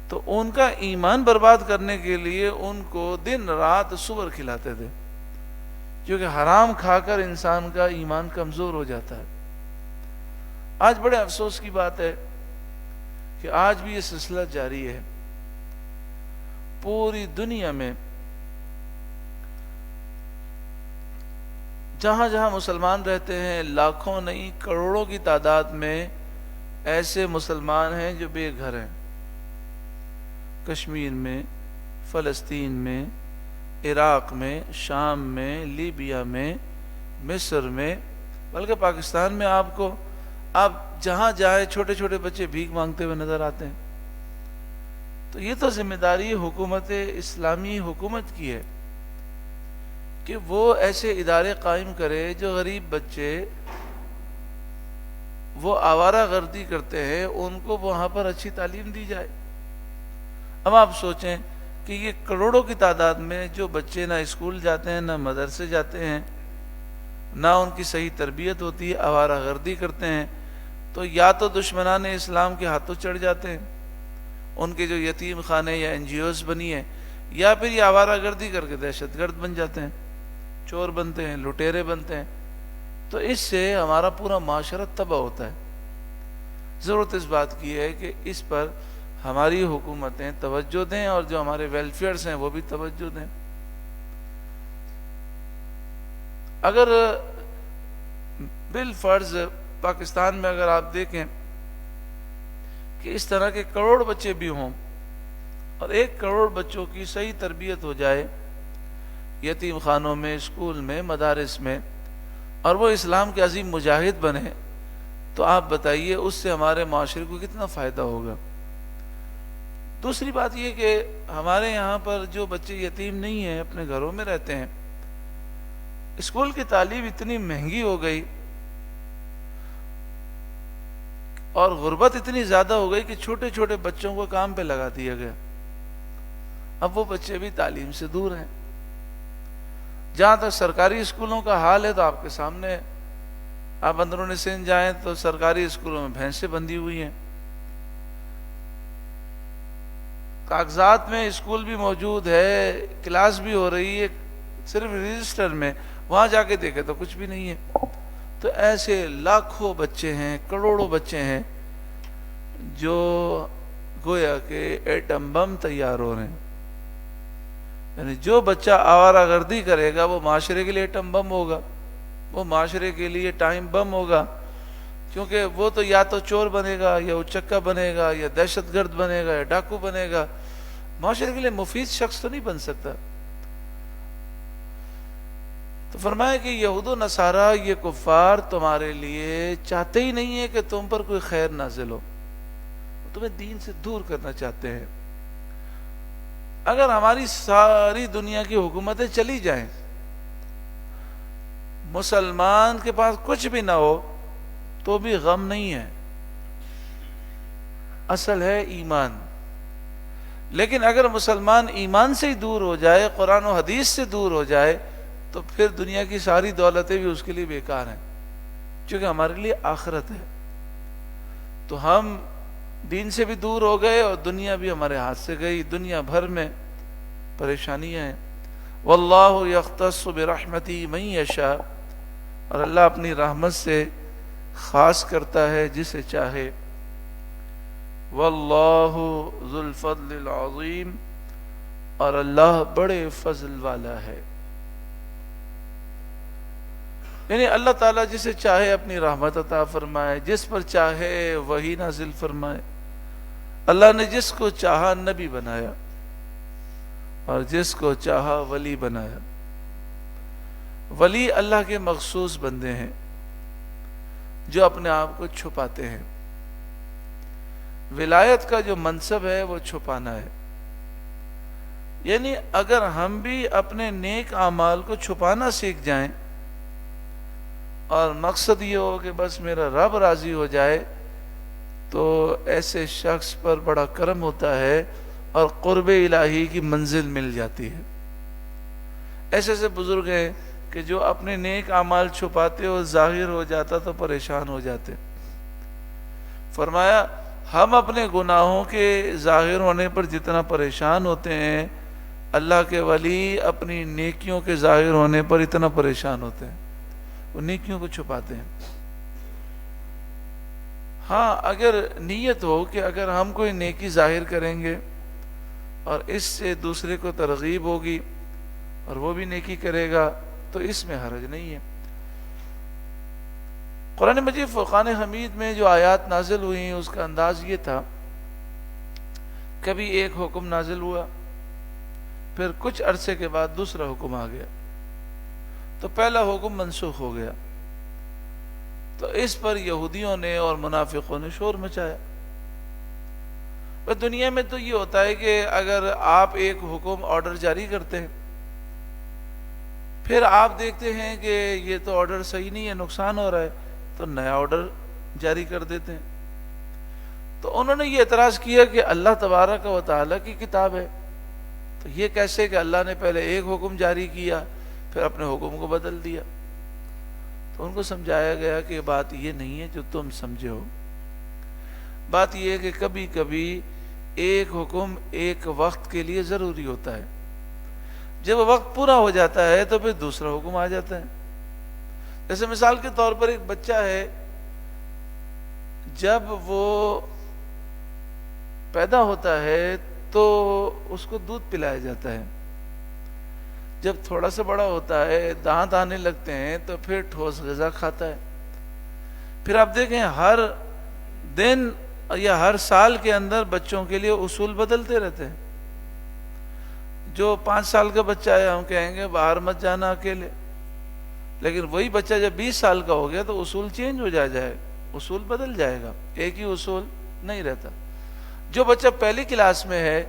تو ان کا ایمان برباد کرنے کے لیے ان کو دن رات سور کھلاتے تھے، کیونکہ حرام کھا کر انسان کا ایمان کمزور ہو جاتا ہے۔ آج بڑے افسوس کی بات ہے کہ آج بھی یہ سلسلہ جاری ہے۔ پوری دنیا میں جہاں جہاں مسلمان رہتے ہیں، لاکھوں نہیں کروڑوں کی تعداد میں ایسے مسلمان ہیں جو بے گھر ہیں۔ کشمیر میں، فلسطین میں، عراق میں، شام میں، لیبیا میں، مصر میں، بلکہ پاکستان میں آپ جہاں جائیں چھوٹے چھوٹے بچے بھیک مانگتے ہوئے نظر آتے ہیں۔ تو یہ تو ذمہ داری حکومت اسلامی حکومت کی ہے کہ وہ ایسے ادارے قائم کرے جو غریب بچے وہ آوارہ گردی کرتے ہیں ان کو وہاں پر اچھی تعلیم دی جائے۔ اب آپ سوچیں کہ یہ کروڑوں کی تعداد میں جو بچے نہ اسکول جاتے ہیں، نہ مدرسے جاتے ہیں، نہ ان کی صحیح تربیت ہوتی ہے، آوارہ گردی کرتے ہیں، تو یا تو دشمنان اسلام کے ہاتھوں چڑھ جاتے ہیں، ان کے جو یتیم خانے یا این جی اوز بنی ہیں، یا پھر یہ آوارہ گردی کر کے دہشت گرد بن جاتے ہیں، چور بنتے ہیں، لٹیرے بنتے ہیں۔ تو اس سے ہمارا پورا معاشرہ تباہ ہوتا ہے۔ ضرورت اس بات کی ہے کہ اس پر ہماری حکومتیں توجہ دیں اور جو ہمارے ویلفیئرز ہیں وہ بھی توجہ دیں۔ اگر بالفرض پاکستان میں اگر آپ دیکھیں کہ اس طرح کے کروڑ بچے بھی ہوں اور 1 کروڑ بچوں کی صحیح تربیت ہو جائے یتیم خانوں میں، اسکول میں، مدارس میں، اور وہ اسلام کے عظیم مجاہد بنے، تو آپ بتائیے اس سے ہمارے معاشرے کو کتنا فائدہ ہوگا۔ دوسری بات یہ کہ ہمارے یہاں پر جو بچے یتیم نہیں ہیں، اپنے گھروں میں رہتے ہیں، اسکول کی تعلیم اتنی مہنگی ہو گئی اور غربت اتنی زیادہ ہو گئی کہ چھوٹے چھوٹے بچوں کو کام پہ لگا دیا گیا۔ اب وہ بچے بھی تعلیم سے دور ہیں۔ جہاں تک سرکاری اسکولوں کا حال ہے تو آپ کے سامنے ہے۔ آپ اندرون سندھ جائیں تو سرکاری اسکولوں میں بھینسیں بندھی ہوئی ہیں، کاغذات میں اسکول بھی موجود ہے، کلاس بھی ہو رہی ہے، صرف رجسٹر میں، وہاں جا کے دیکھے تو کچھ بھی نہیں ہے۔ تو ایسے لاکھوں بچے ہیں، کروڑوں بچے ہیں جو گویا کہ ایٹم بم تیار ہو رہے ہیں۔ یعنی جو بچہ آوارہ گردی کرے گا وہ معاشرے کے لیے ایٹم بم ہوگا، وہ معاشرے کے لیے ٹائم بم ہوگا، کیونکہ وہ تو یا تو چور بنے گا، یا اچکا بنے گا، یا دہشت گرد بنے گا، یا ڈاکو بنے گا، معاشرے کے لیے مفید شخص تو نہیں بن سکتا۔ تو فرمایا کہ یہود و نصارہ، یہ کفار تمہارے لیے چاہتے ہی نہیں ہے کہ تم پر کوئی خیر نازل ہو، تمہیں دین سے دور کرنا چاہتے ہیں۔ اگر ہماری ساری دنیا کی حکومتیں چلی جائیں، مسلمان کے پاس کچھ بھی نہ ہو تو بھی غم نہیں ہے، اصل ہے ایمان۔ لیکن اگر مسلمان ایمان سے ہی دور ہو جائے، قرآن و حدیث سے دور ہو جائے، تو پھر دنیا کی ساری دولتیں بھی اس کے لیے بیکار ہیں، کیونکہ ہمارے لیے آخرت ہے۔ تو ہم دین سے بھی دور ہو گئے اور دنیا بھی ہمارے ہاتھ سے گئی، دنیا بھر میں پریشانیاں ہیں۔ واللہ یختص برحمتہ من یشاء، اور اللہ اپنی رحمت سے خاص کرتا ہے جسے چاہے۔ واللہ ذو الفضل العظیم، اور اللہ بڑے فضل والا ہے۔ یعنی اللہ تعالیٰ جسے چاہے اپنی رحمت عطا فرمائے، جس پر چاہے وہی نازل فرمائے۔ اللہ نے جس کو چاہا نبی بنایا اور جس کو چاہا ولی بنایا۔ ولی اللہ کے مخصوص بندے ہیں جو اپنے آپ کو چھپاتے ہیں۔ ولایت کا جو منصب ہے وہ چھپانا ہے۔ یعنی اگر ہم بھی اپنے نیک اعمال کو چھپانا سیکھ جائیں اور مقصد یہ ہو کہ بس میرا رب راضی ہو جائے، تو ایسے شخص پر بڑا کرم ہوتا ہے اور قرب الہی کی منزل مل جاتی ہے۔ ایسے ایسے بزرگ ہیں کہ جو اپنے نیک اعمال چھپاتے اور ظاہر ہو جاتا تو پریشان ہو جاتے۔ فرمایا ہم اپنے گناہوں کے ظاہر ہونے پر جتنا پریشان ہوتے ہیں، اللہ کے ولی اپنی نیکیوں کے ظاہر ہونے پر اتنا پریشان ہوتے ہیں، وہ نیکیوں کو چھپاتے ہیں۔ ہاں اگر نیت ہو کہ اگر ہم کوئی نیکی ظاہر کریں گے اور اس سے دوسرے کو ترغیب ہوگی اور وہ بھی نیکی کرے گا تو اس میں حرج نہیں ہے۔ قرآن مجید فرقان حمید میں جو آیات نازل ہوئی ہیں اس کا انداز یہ تھا، کبھی ایک حکم نازل ہوا، پھر کچھ عرصے کے بعد دوسرا حکم آ گیا، تو پہلا حکم منسوخ ہو گیا، تو اس پر یہودیوں نے اور منافقوں نے شور مچایا۔ دنیا میں تو یہ ہوتا ہے کہ اگر آپ ایک حکم آرڈر جاری کرتے ہیں، پھر آپ دیکھتے ہیں کہ یہ تو آرڈر صحیح نہیں ہے، نقصان ہو رہا ہے، تو نیا آرڈر جاری کر دیتے ہیں۔ تو انہوں نے یہ اعتراض کیا کہ اللہ تبارک و تعالیٰ کی کتاب ہے، تو یہ کیسے کہ اللہ نے پہلے ایک حکم جاری کیا پھر اپنے حکم کو بدل دیا؟ تو ان کو سمجھایا گیا کہ بات یہ نہیں ہے جو تم سمجھے ہو، بات یہ ہے کہ کبھی کبھی ایک حکم ایک وقت کے لیے ضروری ہوتا ہے، جب وقت پورا ہو جاتا ہے تو پھر دوسرا حکم آ جاتا ہے۔ جیسے مثال کے طور پر ایک بچہ ہے، جب وہ پیدا ہوتا ہے تو اس کو دودھ پلایا جاتا ہے، جب تھوڑا سا بڑا ہوتا ہے، دانت آنے لگتے ہیں تو پھر ٹھوس غذا کھاتا ہے۔ پھر آپ دیکھیں ہر دن یا ہر سال کے اندر بچوں کے لیے اصول بدلتے رہتے ہیں۔ جو 5 سال کا بچہ ہے ہم کہیں گے باہر مت جانا اکیلے، لیکن وہی بچہ جب 20 سال کا ہو گیا تو اصول چینج ہو جائے، اصول بدل جائے گا، ایک ہی اصول نہیں رہتا۔ جو بچہ پہلی کلاس میں ہے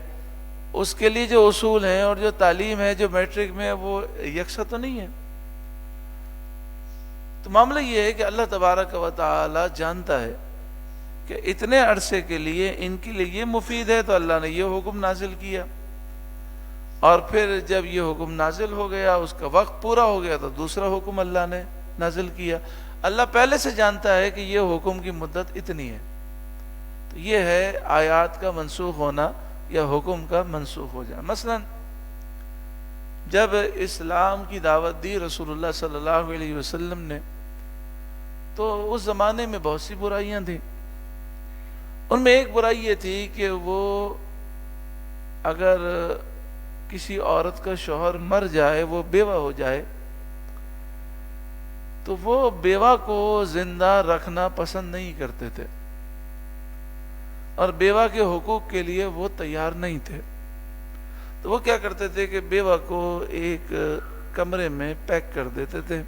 اس کے لیے جو اصول ہیں اور جو تعلیم ہے جو میٹرک میں ہے وہ یکساں تو نہیں ہے۔ تو معاملہ یہ ہے کہ اللہ تبارک و تعالی جانتا ہے کہ اتنے عرصے کے لیے ان کے لیے یہ مفید ہے، تو اللہ نے یہ حکم نازل کیا، اور پھر جب یہ حکم نازل ہو گیا اس کا وقت پورا ہو گیا تو دوسرا حکم اللہ نے نازل کیا۔ اللہ پہلے سے جانتا ہے کہ یہ حکم کی مدت اتنی ہے، تو یہ ہے آیات کا منسوخ ہونا یا حکم کا منسوخ ہو جانا۔ مثلا جب اسلام کی دعوت دی رسول اللہ صلی اللہ علیہ وسلم نے، تو اس زمانے میں بہت سی برائیاں تھیں، ان میں ایک برائی یہ تھی کہ وہ اگر کسی عورت کا شوہر مر جائے، وہ بیوہ ہو جائے، تو وہ بیوہ کو زندہ رکھنا پسند نہیں کرتے تھے، اور بیوہ کے حقوق کے لیے وہ تیار نہیں تھے۔ تو وہ کیا کرتے تھے کہ بیوہ کو ایک کمرے میں پیک کر دیتے تھے،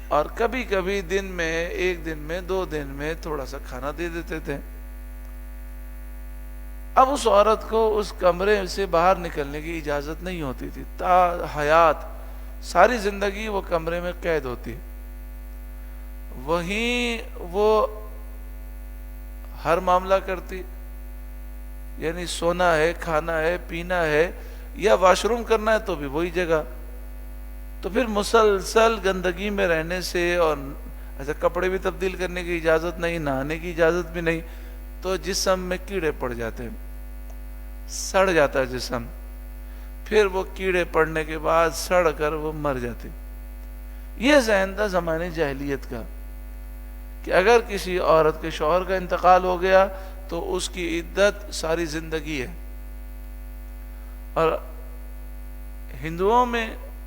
اور کبھی کبھی دن میں، ایک دن میں، 2 دن میں تھوڑا سا کھانا دے دیتے تھے۔ اب اس عورت کو اس کمرے سے باہر نکلنے کی اجازت نہیں ہوتی تھی، تا حیات ساری زندگی وہ کمرے میں قید ہوتی، وہیں وہ ہر معاملہ کرتی، یعنی سونا ہے، کھانا ہے، پینا ہے، یا واش روم کرنا ہے تو بھی وہی جگہ۔ تو پھر مسلسل گندگی میں رہنے سے، اور ایسے کپڑے بھی تبدیل کرنے کی اجازت نہیں، نہانے کی اجازت بھی نہیں، تو جسم میں کیڑے پڑ جاتے ہیں، سڑ جاتا ہے جسم، پھر وہ کیڑے پڑنے کے بعد سڑ کر وہ مر جاتے۔ یہ ذہن تھا زمانے جاہلیت کا کہ اگر کسی عورت کے شوہر کا انتقال ہو گیا تو اس کی عدت ساری زندگی ہے۔ اور ہندوؤں میں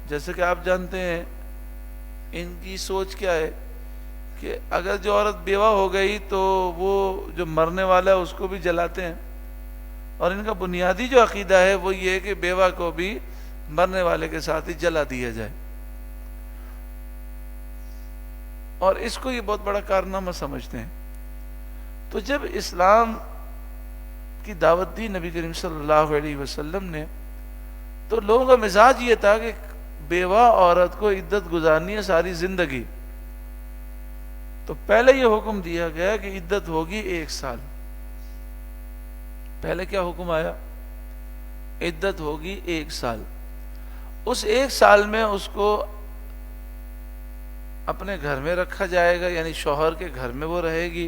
جیسے کہ آپ جانتے ہیں ان کی سوچ کیا ہے کہ اگر جو عورت بیوہ ہو گئی تو وہ جو مرنے والا ہے اس کو بھی جلاتے ہیں، اور ان کا بنیادی جو عقیدہ ہے وہ یہ ہے کہ بیوہ کو بھی مرنے والے کے ساتھ ہی جلا دیا جائے، اور اس کو یہ بہت بڑا کارنامہ سمجھتے ہیں۔ تو جب اسلام کی دعوت دی نبی کریم صلی اللہ علیہ وسلم نے، تو لوگوں کا مزاج یہ تھا کہ بیوہ عورت کو عدت گزارنی ہے ساری زندگی، تو پہلے یہ حکم دیا گیا کہ عدت ہوگی 1 سال۔ پہلے کیا حکم آیا؟ عدت ہوگی 1 سال۔ اس 1 سال میں اس کو اپنے گھر میں رکھا جائے گا، یعنی شوہر کے گھر میں وہ رہے گی،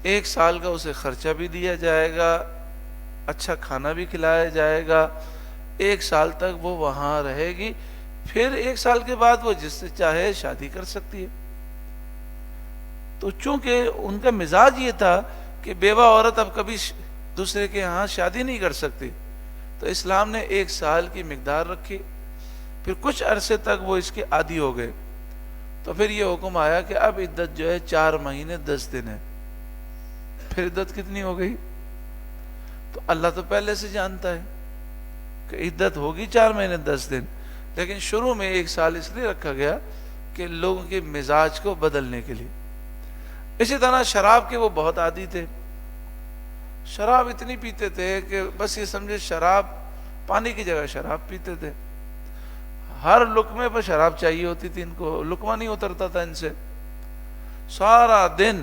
1 سال کا اسے خرچہ بھی دیا جائے گا، اچھا کھانا بھی کھلایا جائے گا، 1 سال تک وہ وہاں رہے گی، پھر 1 سال کے بعد وہ جس سے چاہے شادی کر سکتی ہے۔ تو چونکہ ان کا مزاج یہ تھا کہ بیوہ عورت اب کبھی دوسرے کے ہاں شادی نہیں کر سکتی، تو اسلام نے 1 سال کی مقدار رکھی، پھر کچھ عرصے تک وہ اس کے عادی ہو گئے، تو پھر یہ حکم آیا کہ اب عدت جو ہے 4 مہینے 10 دن ہے۔ پھر عدت کتنی ہو گئی؟ تو اللہ تو پہلے سے جانتا ہے کہ عدت ہوگی 4 مہینے 10 دن، لیکن شروع میں 1 سال اس لیے رکھا گیا کہ لوگوں کے مزاج کو بدلنے کے لیے۔ اسی طرح شراب کے وہ بہت عادی تھے، شراب اتنی پیتے تھے کہ بس یہ سمجھے شراب پانی کی جگہ شراب پیتے تھے، ہر لقمے پر شراب چاہیے ہوتی تھی ان کو، لقمہ نہیں اترتا تھا ان سے، سارا دن،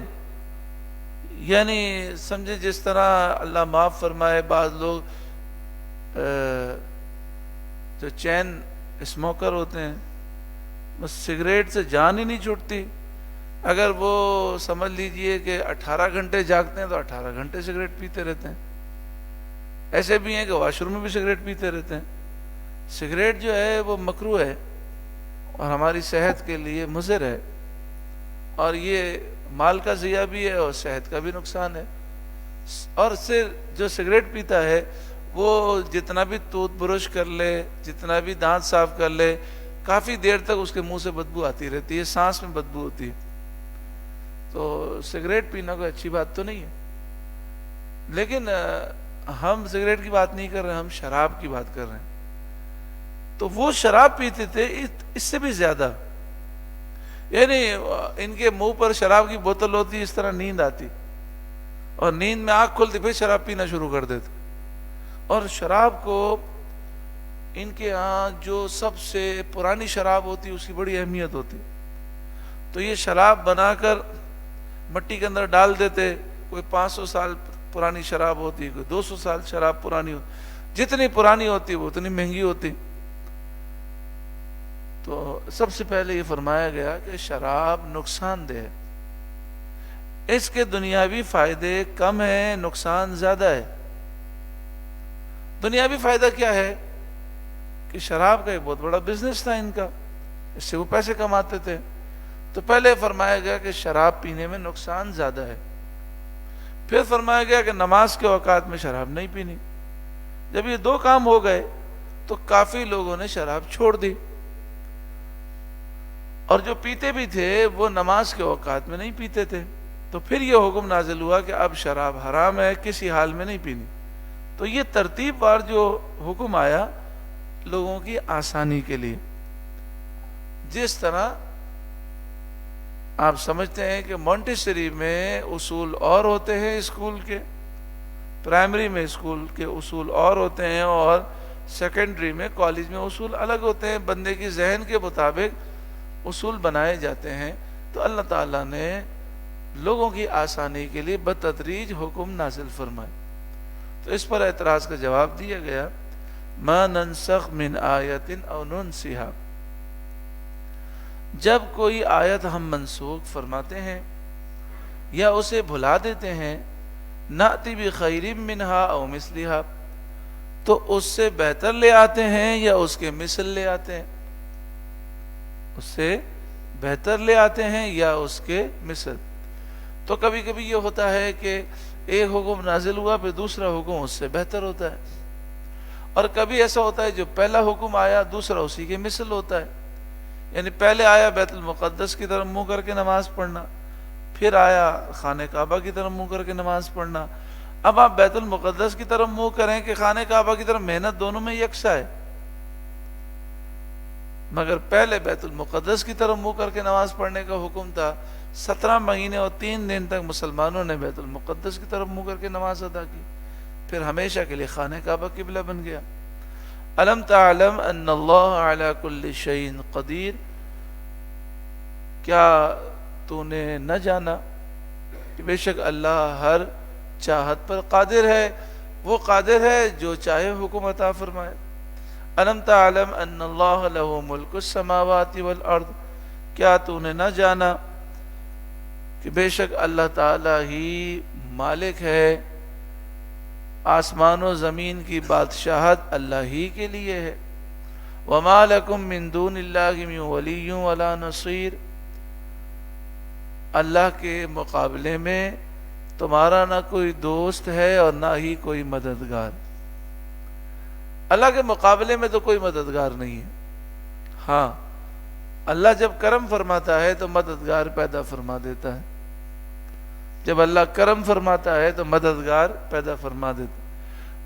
یعنی سمجھے جس طرح اللہ معاف فرمائے بعض لوگ جو چین اسموکر ہوتے ہیں، بس سگریٹ سے جان ہی نہیں چھوٹتی، اگر وہ سمجھ لیجئے کہ 18 گھنٹے جاگتے ہیں تو 18 گھنٹے سگریٹ پیتے رہتے ہیں۔ ایسے بھی ہیں کہ واش روم میں بھی سگریٹ پیتے رہتے ہیں۔ سگریٹ جو ہے وہ مکروہ ہے اور ہماری صحت کے لیے مضر ہے، اور یہ مال کا ضیاع بھی ہے اور صحت کا بھی نقصان ہے۔ اور صرف جو سگریٹ پیتا ہے وہ جتنا بھی ٹوتھ برش کر لے، جتنا بھی دانت صاف کر لے، کافی دیر تک اس کے منہ سے بدبو آتی رہتی ہے، سانس میں بدبو ہوتی ہے۔ تو سگریٹ پینا کوئی اچھی بات تو نہیں ہے، لیکن ہم سگریٹ کی بات نہیں کر رہے، ہم شراب کی بات کر رہے ہیں۔ تو وہ شراب پیتے تھے اس سے بھی زیادہ، یعنی ان کے منہ پر شراب کی بوتل ہوتی، اس طرح نیند آتی، اور نیند میں آنکھ کھلتی پھر شراب پینا شروع کر دیتے۔ اور شراب کو ان کے ہاں جو سب سے پرانی شراب ہوتی اس کی بڑی اہمیت ہوتی، تو یہ شراب بنا کر مٹی کے اندر ڈال دیتے، کوئی 500 سال پرانی شراب ہوتی، کوئی 200 سال شراب پرانی ہوتی، جتنی پرانی ہوتی وہ اتنی مہنگی ہوتی۔ تو سب سے پہلے یہ فرمایا گیا کہ شراب نقصان دہ ہے، اس کے دنیاوی فائدے کم ہیں، نقصان زیادہ ہے۔ دنیاوی فائدہ کیا ہے کہ شراب کا ایک بہت بڑا بزنس تھا ان کا، اس سے وہ پیسے کماتے تھے، تو پہلے فرمایا گیا کہ شراب پینے میں نقصان زیادہ ہے، پھر فرمایا گیا کہ نماز کے اوقات میں شراب نہیں پینی۔ جب یہ 2 کام ہو گئے تو کافی لوگوں نے شراب چھوڑ دی، اور جو پیتے بھی تھے وہ نماز کے اوقات میں نہیں پیتے تھے، تو پھر یہ حکم نازل ہوا کہ اب شراب حرام ہے، کسی حال میں نہیں پینی۔ تو یہ ترتیب وار جو حکم آیا لوگوں کی آسانی کے لیے، جس طرح آپ سمجھتے ہیں کہ مونٹیسری میں اصول اور ہوتے ہیں اسکول کے، پرائمری میں اسکول کے اصول اور ہوتے ہیں، اور سیکنڈری میں کالج میں اصول الگ ہوتے ہیں، بندے کی ذہن کے مطابق اصول بنائے جاتے ہیں۔ تو اللہ تعالیٰ نے لوگوں کی آسانی کے لیے بتدریج حکم نازل فرمائے۔ تو اس پر اعتراض کا جواب دیا گیا، ما ننسخ من آیت او ننسها، جب کوئی آیت ہم منسوخ فرماتے ہیں یا اسے بھلا دیتے ہیں، نأتی بخیر منہا او مثلہا، تو اس سے بہتر لے آتے ہیں یا اس کے مثل لے آتے ہیں، اس سے بہتر لے آتے ہیں یا اس کے مثل۔ تو کبھی کبھی یہ ہوتا ہے کہ ایک حکم نازل ہوا پھر دوسرا حکم اس سے بہتر ہوتا ہے، اور کبھی ایسا ہوتا ہے جو پہلا حکم آیا دوسرا اسی کے مثل ہوتا ہے، یعنی پہلے آیا بیت المقدس کی طرف منہ کر کے نماز پڑھنا، پھر آیا خانہ کعبہ کی طرف منہ کر کے نماز پڑھنا۔ اب آپ بیت المقدس کی طرف منہ کریں کہ خانہ کعبہ کی طرف، محنت دونوں میں یکساں ہے، مگر پہلے بیت المقدس کی طرف منہ کر کے نماز پڑھنے کا حکم تھا، 17 مہینے اور 3 دن تک مسلمانوں نے بیت المقدس کی طرف منہ کر کے نماز ادا کی، پھر ہمیشہ کے لیے خانہ کعبہ قبلہ بن گیا۔ الم تعلم ان اللہ علی کل شیء قدیر، کیا تو نے نہ جانا کہ بے شک اللہ ہر چاہت پر قادر ہے، وہ قادر ہے جو چاہے حکم عطا فرمائے۔ الم تعلم ان اللہ لہ ملک السماوات والارض، کیا تو نے نہ جانا کہ بے شک اللہ تعالیٰ ہی مالک ہے، آسمان و زمین کی بادشاہت اللہ ہی کے لیے ہے۔ وَمَا لَكُم مِّن دُونِ اللَّهِ مِن وَلِيٍّ وَلَا نَصِيرٍ، اللہ کے مقابلے میں تمہارا نہ کوئی دوست ہے اور نہ ہی کوئی مددگار۔ اللہ کے مقابلے میں تو کوئی مددگار نہیں ہے۔ ہاں، اللہ جب کرم فرماتا ہے تو مددگار پیدا فرما دیتا ہے، جب اللہ کرم فرماتا ہے تو مددگار پیدا فرما دیتا ہے۔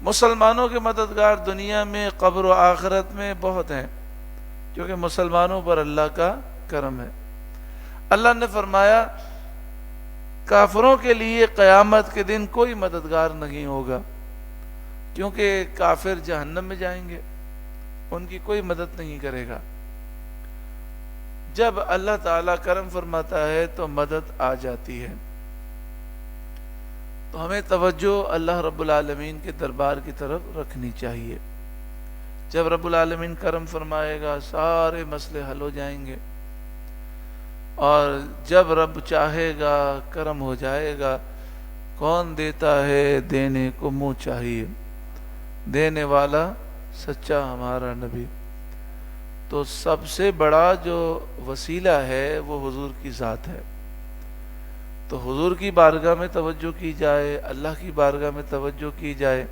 مسلمانوں کے مددگار دنیا میں، قبر و آخرت میں بہت ہیں، کیونکہ مسلمانوں پر اللہ کا کرم ہے۔ اللہ نے فرمایا کافروں کے لیے قیامت کے دن کوئی مددگار نہیں ہوگا، کیونکہ کافر جہنم میں جائیں گے، ان کی کوئی مدد نہیں کرے گا۔ جب اللہ تعالیٰ کرم فرماتا ہے تو مدد آ جاتی ہے۔ تو ہمیں توجہ اللہ رب العالمین کے دربار کی طرف رکھنی چاہیے۔ جب رب العالمین کرم فرمائے گا سارے مسئلے حل ہو جائیں گے، اور جب رب چاہے گا کرم ہو جائے گا۔ کون دیتا ہے؟ دینے کو منہ چاہیے، دینے والا سچا ہمارا نبی۔ تو سب سے بڑا جو وسیلہ ہے وہ حضور کی ذات ہے۔ تو حضور کی بارگاہ میں توجہ کی جائے، اللہ کی بارگاہ میں توجہ کی جائے،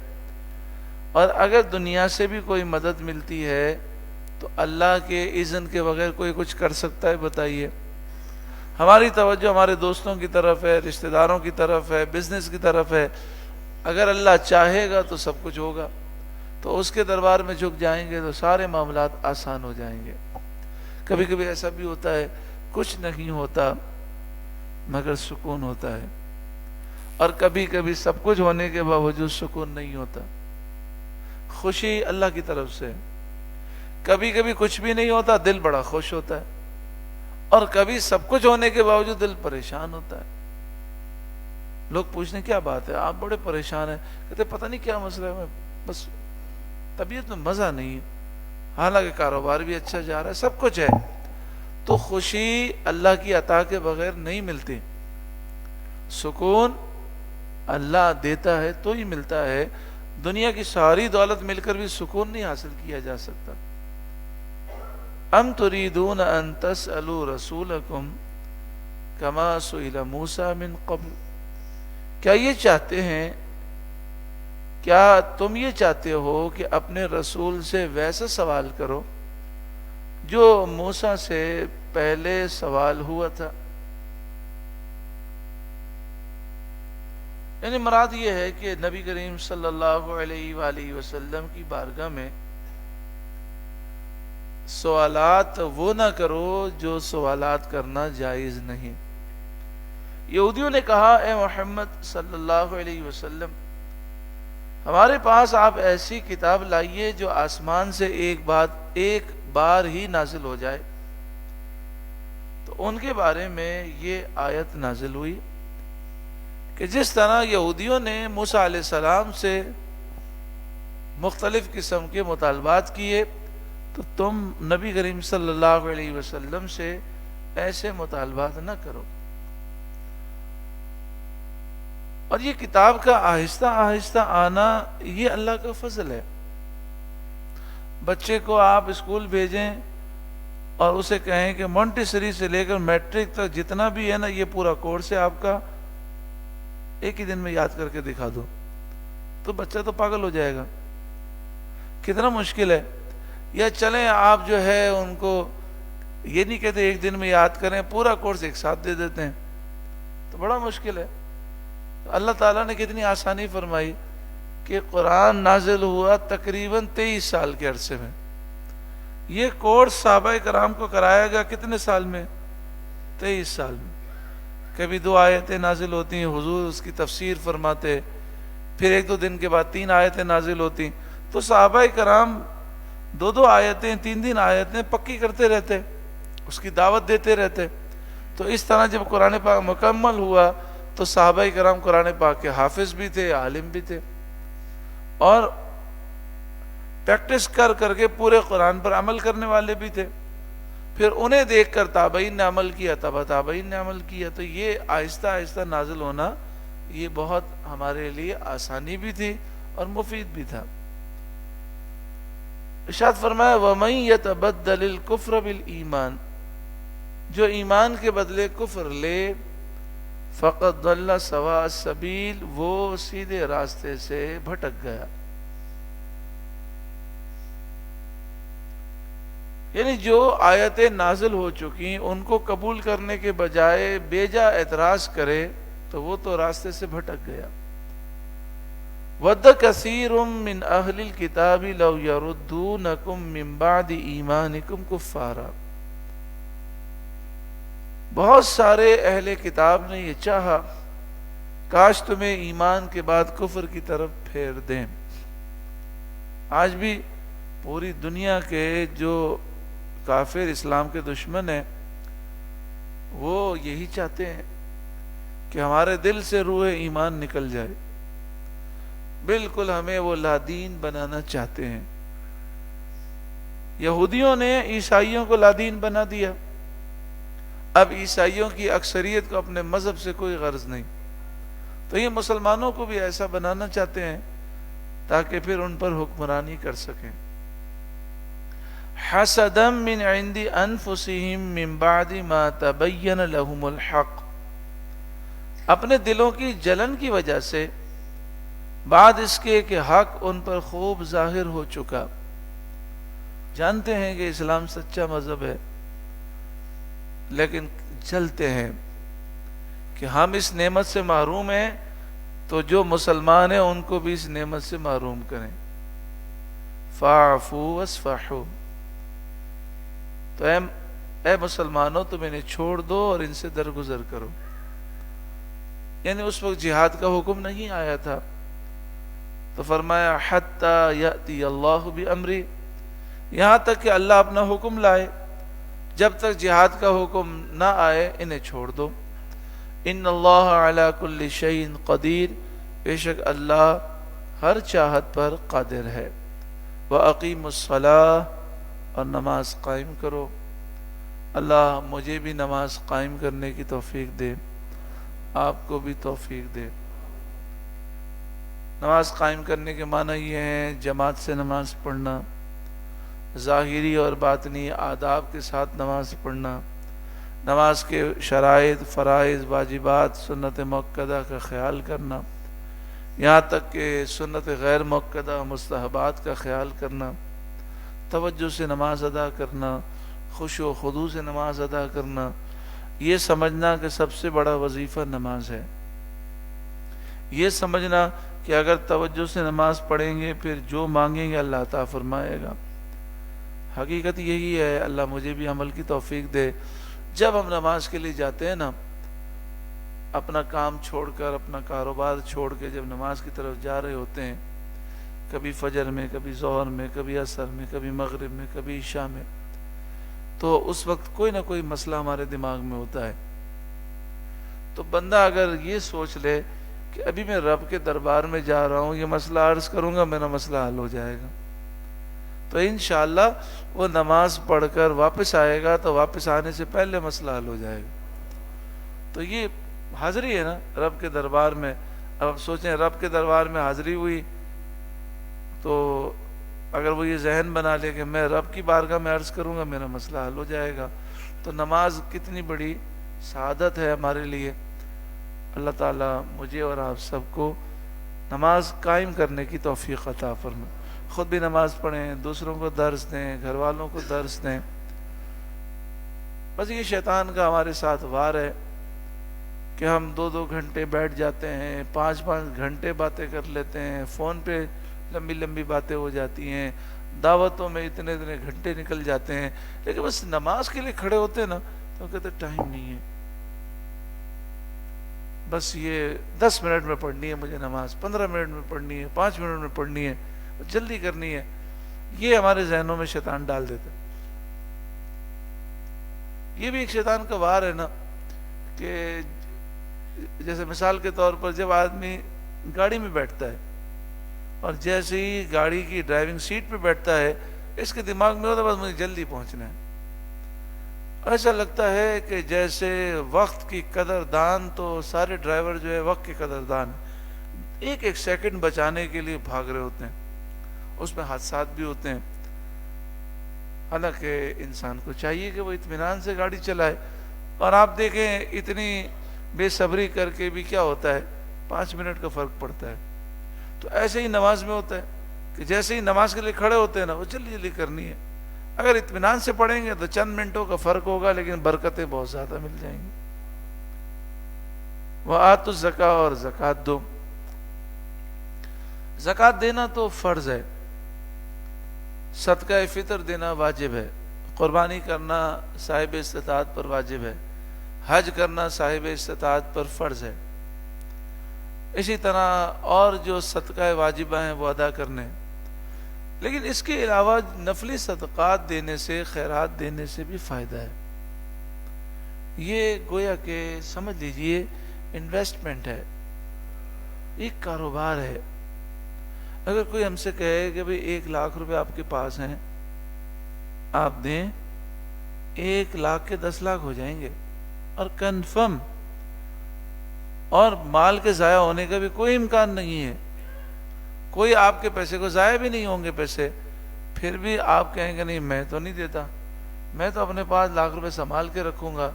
اور اگر دنیا سے بھی کوئی مدد ملتی ہے تو اللہ کے اذن کے بغیر کوئی کچھ کر سکتا ہے؟ بتائیے۔ ہماری توجہ ہمارے دوستوں کی طرف ہے، رشتہ داروں کی طرف ہے، بزنس کی طرف ہے۔ اگر اللہ چاہے گا تو سب کچھ ہوگا، تو اس کے دربار میں جھک جائیں گے تو سارے معاملات آسان ہو جائیں گے۔ کبھی کبھی ایسا بھی ہوتا ہے کچھ نہیں ہوتا مگر سکون ہوتا ہے، اور کبھی کبھی سب کچھ ہونے کے باوجود سکون نہیں ہوتا، خوشی اللہ کی طرف سے۔ کبھی کبھی کچھ بھی نہیں ہوتا، دل بڑا خوش ہوتا ہے، اور کبھی سب کچھ ہونے کے باوجود دل پریشان ہوتا ہے۔ لوگ پوچھنے کیا بات ہے، آپ بڑے پریشان ہیں؟ کہتے پتہ نہیں کیا مسئلہ ہے، بس طبیعت میں مزہ نہیں ہے، حالانکہ کاروبار بھی اچھا جا رہا ہے، سب کچھ ہے۔ تو خوشی اللہ کی عطا کے بغیر نہیں ملتی، سکون اللہ دیتا ہے تو ہی ملتا ہے۔ دنیا کی ساری دولت مل کر بھی سکون نہیں حاصل کیا جا سکتا۔ ام تريدون ان تسألوا رسولکم کما سئل موسیٰ من قبل، کیا یہ چاہتے ہیں، کیا تم یہ چاہتے ہو کہ اپنے رسول سے ویسا سوال کرو جو موسیٰ سے پہلے سوال ہوا تھا؟ یعنی مراد یہ ہے کہ نبی کریم صلی اللہ علیہ وآلہ وسلم کی بارگاہ میں سوالات وہ نہ کرو جو سوالات کرنا جائز نہیں۔ یہودیوں نے کہا اے محمد صلی اللہ علیہ وسلم، ہمارے پاس آپ ایسی کتاب لائیے جو آسمان سے ایک بار ہی نازل ہو جائے۔ تو ان کے بارے میں یہ آیت نازل ہوئی کہ جس طرح یہودیوں نے موسیٰ علیہ السلام سے مختلف قسم کے مطالبات کیے، تو تم نبی کریم صلی اللہ علیہ وسلم سے ایسے مطالبات نہ کرو۔ اور یہ کتاب کا آہستہ آہستہ آنا یہ اللہ کا فضل ہے۔ بچے کو آپ اسکول بھیجیں اور اسے کہیں کہ مونٹیسری سے لے کر میٹرک تک جتنا بھی ہے نا یہ پورا کورس ہے آپ کا، ایک ہی دن میں یاد کر کے دکھا دو، تو بچہ تو پاگل ہو جائے گا، کتنا مشکل ہے۔ یا چلیں آپ جو ہے ان کو یہ نہیں کہتے ایک دن میں یاد کریں، پورا کورس ایک ساتھ دے دیتے ہیں، تو بڑا مشکل ہے۔ اللہ تعالیٰ نے کتنی آسانی فرمائی کہ قرآن نازل ہوا تقریباً 23 سال کے عرصے میں۔ یہ کورس صحابہ کرام کو کرایا گیا کتنے سال میں؟ 23 سال میں۔ کبھی 2 آیتیں نازل ہوتی ہیں، حضور اس کی تفسیر فرماتے، پھر 1-2 دن کے بعد 3 آیتیں نازل ہوتی، تو صحابہ کرام 2 آیتیں 3 آیتیں پکی کرتے رہتے، اس کی دعوت دیتے رہتے۔ تو اس طرح جب قرآن پاک مکمل ہوا تو صحابہ کرام قرآن پاک کے حافظ بھی تھے، عالم بھی تھے، اور پریکٹس کر کر کے پورے قرآن پر عمل کرنے والے بھی تھے۔ پھر انہیں دیکھ کر تابعین نے عمل کیا، تابعین نے عمل کیا. تو یہ آہستہ آہستہ نازل ہونا یہ بہت ہمارے لیے آسانی بھی تھی اور مفید بھی تھا. ارشاد فرمایا وَمَن يَتَبَدَّلِ الْكُفْرَ بِالْإِيمَانِ، جو ایمان کے بدلے کفر لے، فَقَدْ ضَلَّ سَوَاءَ السَّبِيلِ، وہ سیدھے راستے سے بھٹک گیا. یعنی جو آیتیں نازل ہو چکی ان کو قبول کرنے کے بجائے بیجا اعتراض کرے تو وہ تو راستے سے بھٹک گیا. وَدَّ كَثِيرٌ مِّنْ أَهْلِ الْكِتَابِ لَوْ يَرُدُّونَكُمْ مِّن بَعْدِ إِيمَانِكُمْ كُفَّارًا، بہت سارے اہل کتاب نے یہ چاہا کاش تمہیں ایمان کے بعد کفر کی طرف پھیر دیں. آج بھی پوری دنیا کے جو کافر اسلام کے دشمن ہیں وہ یہی چاہتے ہیں کہ ہمارے دل سے روح ایمان نکل جائے. بالکل ہمیں وہ لادین بنانا چاہتے ہیں. یہودیوں نے عیسائیوں کو لادین بنا دیا. اب عیسائیوں کی اکثریت کو اپنے مذہب سے کوئی غرض نہیں، تو یہ مسلمانوں کو بھی ایسا بنانا چاہتے ہیں تاکہ پھر ان پر حکمرانی کر سکیں. حسدا من عند انفسهم من بعد ما تبين لهم الحق، اپنے دلوں کی جلن کی وجہ سے بعد اس کے کہ حق ان پر خوب ظاہر ہو چکا. جانتے ہیں کہ اسلام سچا مذہب ہے لیکن جلتے ہیں کہ ہم اس نعمت سے محروم ہیں تو جو مسلمان ہیں ان کو بھی اس نعمت سے محروم کریں. فاعفوا واصفحوا، تو اے مسلمانوں تم انہیں چھوڑ دو اور ان سے درگزر کرو. یعنی اس وقت جہاد کا حکم نہیں آیا تھا، تو فرمایا حتی یأتی اللہ بامری، یہاں تک کہ اللہ اپنا حکم لائے. جب تک جہاد کا حکم نہ آئے انہیں چھوڑ دو. ان اللہ علی کل شیء قدیر، بے شک اللہ ہر چاہت پر قادر ہے. وَأَقِيمُوا الصَّلَاةَ، اور نماز قائم کرو. اللہ مجھے بھی نماز قائم کرنے کی توفیق دے، آپ کو بھی توفیق دے. نماز قائم کرنے کے معنی یہ ہیں جماعت سے نماز پڑھنا، ظاہری اور باطنی آداب کے ساتھ نماز پڑھنا، نماز کے شرائط، فرائض، واجبات، سنت مؤکدہ کا خیال کرنا، یہاں تک کہ سنت غیر مؤکدہ مستحبات کا خیال کرنا، توجہ سے نماز ادا کرنا، خشوع و خضوع سے نماز ادا کرنا. یہ سمجھنا کہ سب سے بڑا وظیفہ نماز ہے. یہ سمجھنا کہ اگر توجہ سے نماز پڑھیں گے پھر جو مانگیں گے اللہ عطا فرمائے گا. حقیقت یہی ہے. اللہ مجھے بھی عمل کی توفیق دے. جب ہم نماز کے لیے جاتے ہیں نا، اپنا کام چھوڑ کر، اپنا کاروبار چھوڑ کے جب نماز کی طرف جا رہے ہوتے ہیں، کبھی فجر میں، کبھی ظہر میں، کبھی عصر میں، کبھی مغرب میں، کبھی عشاء میں، تو اس وقت کوئی نہ کوئی مسئلہ ہمارے دماغ میں ہوتا ہے. تو بندہ اگر یہ سوچ لے کہ ابھی میں رب کے دربار میں جا رہا ہوں، یہ مسئلہ عرض کروں گا، میرا مسئلہ حل ہو جائے گا، تو انشاءاللہ وہ نماز پڑھ کر واپس آئے گا تو واپس آنے سے پہلے مسئلہ حل ہو جائے گا. تو یہ حاضری ہے نا رب کے دربار میں. اب آپ سوچیں رب کے دربار میں حاضری ہوئی تو اگر وہ یہ ذہن بنا لے کہ میں رب کی بارگاہ میں عرض کروں گا میرا مسئلہ حل ہو جائے گا، تو نماز کتنی بڑی سعادت ہے ہمارے لیے. اللہ تعالیٰ مجھے اور آپ سب کو نماز قائم کرنے کی توفیق عطا فرمائے. خود بھی نماز پڑھیں، دوسروں کو درس دیں، گھر والوں کو درس دیں. بس یہ شیطان کا ہمارے ساتھ وار ہے کہ ہم 2-2 گھنٹے بیٹھ جاتے ہیں، 5-5 گھنٹے باتیں کر لیتے ہیں، فون پہ لمبی لمبی باتیں ہو جاتی ہیں، دعوتوں میں اتنے گھنٹے نکل جاتے ہیں، لیکن بس نماز کے لیے کھڑے ہوتے ہیں نا تو کہتے ٹائم نہیں ہے. بس یہ 10 منٹ میں پڑھنی ہے مجھے نماز، 15 منٹ میں پڑھنی ہے، 5 منٹ میں پڑھنی ہے، جلدی کرنی ہے. یہ ہمارے ذہنوں میں شیطان ڈال دیتا ہے. یہ بھی ایک شیطان کا وار ہے نا کہ جیسے مثال کے طور پر جب آدمی گاڑی میں بیٹھتا ہے اور جیسے ہی گاڑی کی ڈرائیونگ سیٹ پہ بیٹھتا ہے اس کے دماغ میں ہوتا ہے بس مجھے جلدی پہنچنا ہے. ایسا لگتا ہے کہ جیسے وقت کی قدردان تو سارے ڈرائیور جو ہے وقت کی قدردان ایک ایک سیکنڈ بچانے کے لیے بھاگ رہے ہوتے ہیں، اس میں حادثات بھی ہوتے ہیں۔ حالانکہ انسان کو چاہیے کہ وہ اطمینان سے گاڑی چلائے، اور آپ دیکھیں اتنی بے صبری کر کے بھی کیا ہوتا ہے، 5 منٹ کا فرق پڑتا ہے۔ تو ایسے ہی نماز میں ہوتا ہے کہ جیسے ہی نماز کے لیے کھڑے ہوتے ہیں نا، وہ جلدی جلدی کرنی ہے۔ اگر اطمینان سے پڑھیں گے تو چند منٹوں کا فرق ہوگا، لیکن برکتیں بہت زیادہ مل جائیں گی۔ وَآتُوا الزَّکاۃَ، اور زکوٰۃ دو۔ زکوٰۃ دینا تو فرض ہے، صدقہ فطر دینا واجب ہے، قربانی کرنا صاحب استطاعت پر واجب ہے، حج کرنا صاحب استطاعت پر فرض ہے۔ اسی طرح اور جو صدقہ واجبہ ہیں وہ ادا کرنے ہیں۔ لیکن اس کے علاوہ نفلی صدقات دینے سے، خیرات دینے سے بھی فائدہ ہے۔ یہ گویا کہ سمجھ لیجئے انویسٹمنٹ ہے، ایک کاروبار ہے۔ اگر کوئی ہم سے کہے کہ بھئی 1,00,000 روپے آپ کے پاس ہیں، آپ دیں، 1,00,000 کے 10,00,000 ہو جائیں گے، اور کنفرم، اور مال کے ضائع ہونے کا بھی کوئی امکان نہیں ہے، کوئی آپ کے پیسے کو ضائع بھی نہیں ہوں گے پیسے۔ پھر بھی آپ کہیں گے نہیں میں تو نہیں دیتا، میں تو اپنے پاس 1,00,000 روپے سنبھال کے رکھوں گا۔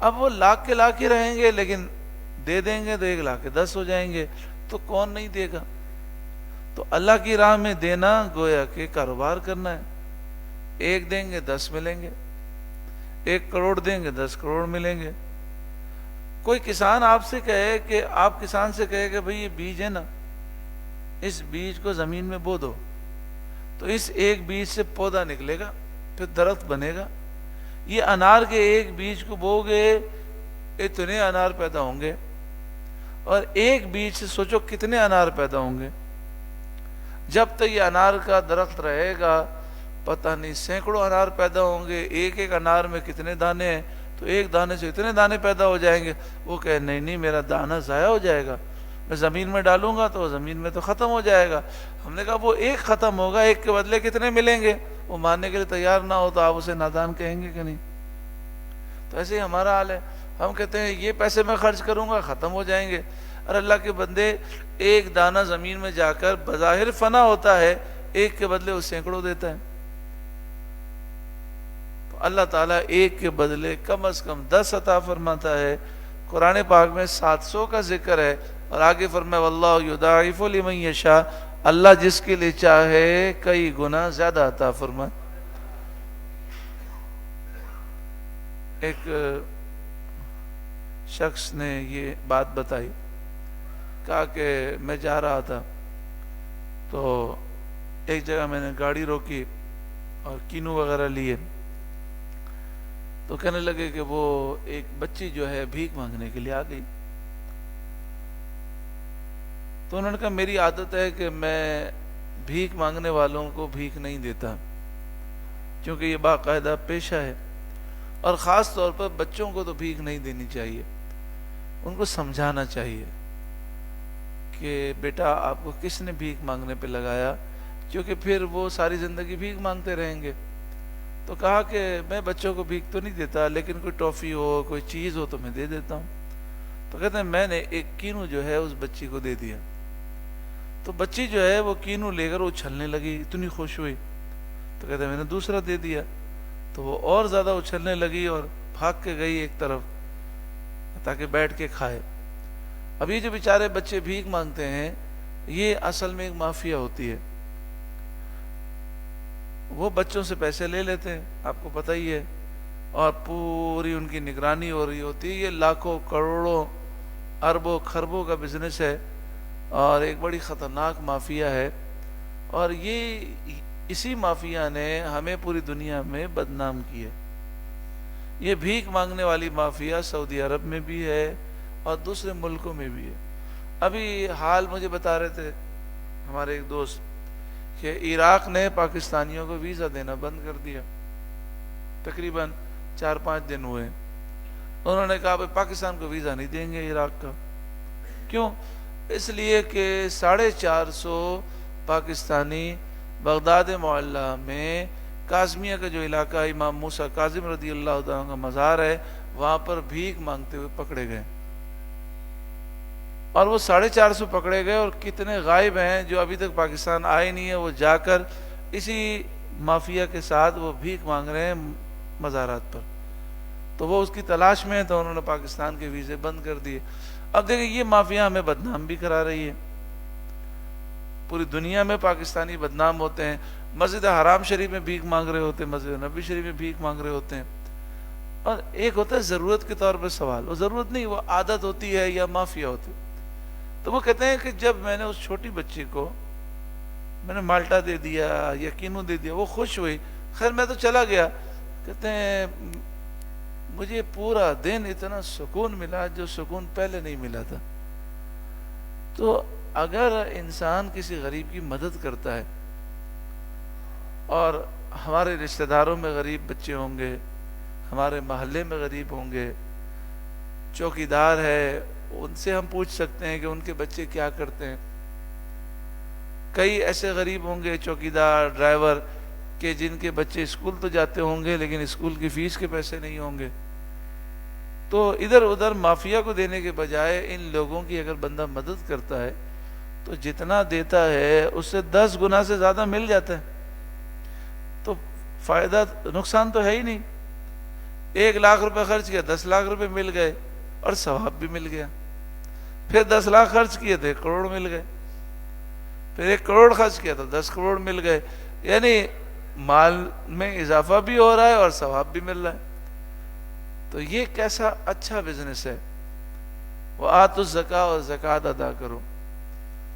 اب وہ 1,00,000 کے 1,00,000 ہی رہیں گے، لیکن دے دیں گے تو 1,00,000 کے 10 ہو جائیں گے، تو کون نہیں دے گا؟ تو اللہ کی راہ میں دینا گویا کہ کاروبار کرنا ہے۔ 1 دیں گے 10 ملیں گے، 1 کروڑ دیں گے 10 کروڑ ملیں گے۔ کوئی کسان آپ سے کہے کہ آپ کسان سے کہے کہ بھئی یہ بیج ہے نا، اس بیج کو زمین میں بو دو، تو اس ایک بیج سے پودا نکلے گا، پھر درخت بنے گا۔ یہ انار کے ایک بیج کو بو گے اتنے انار پیدا ہوں گے، اور ایک بیج سے سوچو کتنے انار پیدا ہوں گے۔ جب تک یہ انار کا درخت رہے گا پتہ نہیں سینکڑوں انار پیدا ہوں گے، ایک ایک انار میں کتنے دانے ہیں، تو ایک دانے سے اتنے دانے پیدا ہو جائیں گے۔ وہ کہے نہیں نہیں میرا دانہ ضائع ہو جائے گا، میں زمین میں ڈالوں گا تو زمین میں تو ختم ہو جائے گا۔ ہم نے کہا وہ ایک ختم ہوگا، ایک کے بدلے کتنے ملیں گے؟ وہ ماننے کے لیے تیار نہ ہو تو آپ اسے نادان کہیں گے کہ نہیں؟ تو ایسے ہی ہمارا حال ہے، ہم کہتے ہیں یہ پیسے میں خرچ کروں گا ختم ہو جائیں گے۔ اور اللہ کے بندے، ایک دانہ زمین میں جا کر بظاہر فنا ہوتا ہے، ایک کے بدلے وہ سینکڑوں دیتا ہے۔ تو اللہ تعالیٰ ایک کے بدلے کم از کم 10 عطا فرماتا ہے۔ قرآن پاک میں 700 کا ذکر ہے، اور آگے فرمایا واللہ یضاعف لمن یشاء، اللہ جس کے لیے چاہے کئی گنا زیادہ عطا فرمائے۔ ایک شخص نے یہ بات بتائی، کہا کہ میں جا رہا تھا تو ایک جگہ میں نے گاڑی روکی اور کینو وغیرہ لیے، تو کہنے لگے کہ وہ ایک بچی جو ہے بھیک مانگنے کے لیے آ گئی۔ تو انہوں نے کہا میری عادت ہے کہ میں بھیک مانگنے والوں کو بھیک نہیں دیتا، کیونکہ یہ باقاعدہ پیشہ ہے، اور خاص طور پر بچوں کو تو بھیک نہیں دینی چاہیے، ان کو سمجھانا چاہیے کہ بیٹا آپ کو کس نے بھیک مانگنے پہ لگایا، کیونکہ پھر وہ ساری زندگی بھیک مانگتے رہیں گے۔ تو کہا کہ میں بچوں کو بھیک تو نہیں دیتا، لیکن کوئی ٹافی ہو کوئی چیز ہو تو میں دے دیتا ہوں۔ تو کہتے ہیں میں نے ایک کینو جو ہے اس بچی کو دے دیا، تو بچی جو ہے وہ کینو لے کر اچھلنے لگی، اتنی خوش ہوئی۔ تو کہتے ہیں میں نے دوسرا دے دیا، تو وہ اور زیادہ اچھلنے لگی اور بھاگ کے گئی ایک طرف تاکہ بیٹھ کے کھائے۔ اب یہ جو بیچارے بچے بھیک مانگتے ہیں، یہ اصل میں ایک مافیا ہوتی ہے، وہ بچوں سے پیسے لے لیتے ہیں، آپ کو پتہ ہی ہے، اور پوری ان کی نگرانی ہو رہی ہوتی ہے۔ یہ لاکھوں کروڑوں اربوں خربوں کا بزنس ہے، اور ایک بڑی خطرناک مافیا ہے، اور یہ اسی مافیا نے ہمیں پوری دنیا میں بدنام کیا ہے۔ یہ بھیک مانگنے والی مافیا سعودی عرب میں بھی ہے اور دوسرے ملکوں میں بھی ہے۔ ابھی حال مجھے بتا رہے تھے ہمارے ایک دوست کہ عراق نے پاکستانیوں کو ویزا دینا بند کر دیا، تقریباً 4-5 دن ہوئے۔ انہوں نے کہا پاکستان کو ویزا نہیں دیں گے عراق کا۔ کیوں؟ اس لیے کہ 450 پاکستانی بغداد معلیٰ میں کاظمیہ کا جو علاقہ امام موسیٰ کاظم رضی اللہ تعالیٰ کا مزار ہے، وہاں پر بھیک مانگتے ہوئے پکڑے گئے، اور وہ 450 پکڑے گئے، اور کتنے غائب ہیں جو ابھی تک پاکستان آئے نہیں ہیں، وہ جا کر اسی مافیا کے ساتھ وہ بھیک مانگ رہے ہیں مزارات پر۔ تو وہ اس کی تلاش میں ہیں، تو انہوں نے پاکستان کے ویزے بند کر دیے۔ اب دیکھیں یہ مافیا ہمیں بدنام بھی کرا رہی ہے، پوری دنیا میں پاکستانی بدنام ہوتے ہیں، مسجد حرام شریف میں بھیک مانگ رہے ہوتے ہیں، مسجد نبی شریف میں بھیک مانگ رہے ہوتے ہیں۔ اور ایک ہوتا ہے ضرورت کے طور پہ سوال، وہ ضرورت نہیں، وہ عادت ہوتی ہے یا مافیا ہوتی ہے۔ تو وہ کہتے ہیں کہ جب میں نے اس چھوٹی بچی کو میں نے مالٹا دے دیا یا کینو دے دیا، وہ خوش ہوئی، خیر میں تو چلا گیا۔ کہتے ہیں مجھے پورا دن اتنا سکون ملا جو سکون پہلے نہیں ملا تھا۔ تو اگر انسان کسی غریب کی مدد کرتا ہے، اور ہمارے رشتہ داروں میں غریب بچے ہوں گے، ہمارے محلے میں غریب ہوں گے، چوکیدار ہے، ان سے ہم پوچھ سکتے ہیں کہ ان کے بچے کیا کرتے ہیں۔ کئی ایسے غریب ہوں گے چوکیدار، ڈرائیور، کہ جن کے بچے اسکول تو جاتے ہوں گے لیکن اسکول کی فیس کے پیسے نہیں ہوں گے۔ تو ادھر ادھر مافیا کو دینے کے بجائے ان لوگوں کی اگر بندہ مدد کرتا ہے تو جتنا دیتا ہے اس سے 10 گنا سے زیادہ مل جاتا ہے۔ تو فائدہ، نقصان تو ہے ہی نہیں۔ 1 لاکھ روپے خرچ کیا، 10 لاکھ روپے مل گئے، اور ثواب بھی مل گیا۔ پھر 10 لاکھ خرچ کیے تو 1 کروڑ مل گئے، پھر 1 کروڑ خرچ کیا تو 10 کروڑ مل گئے، یعنی مال میں اضافہ بھی ہو رہا ہے اور ثواب بھی مل رہا ہے۔ تو یہ کیسا اچھا بزنس ہے۔ وآتوا الزکاۃ، اور زکوٰۃ ادا کرو۔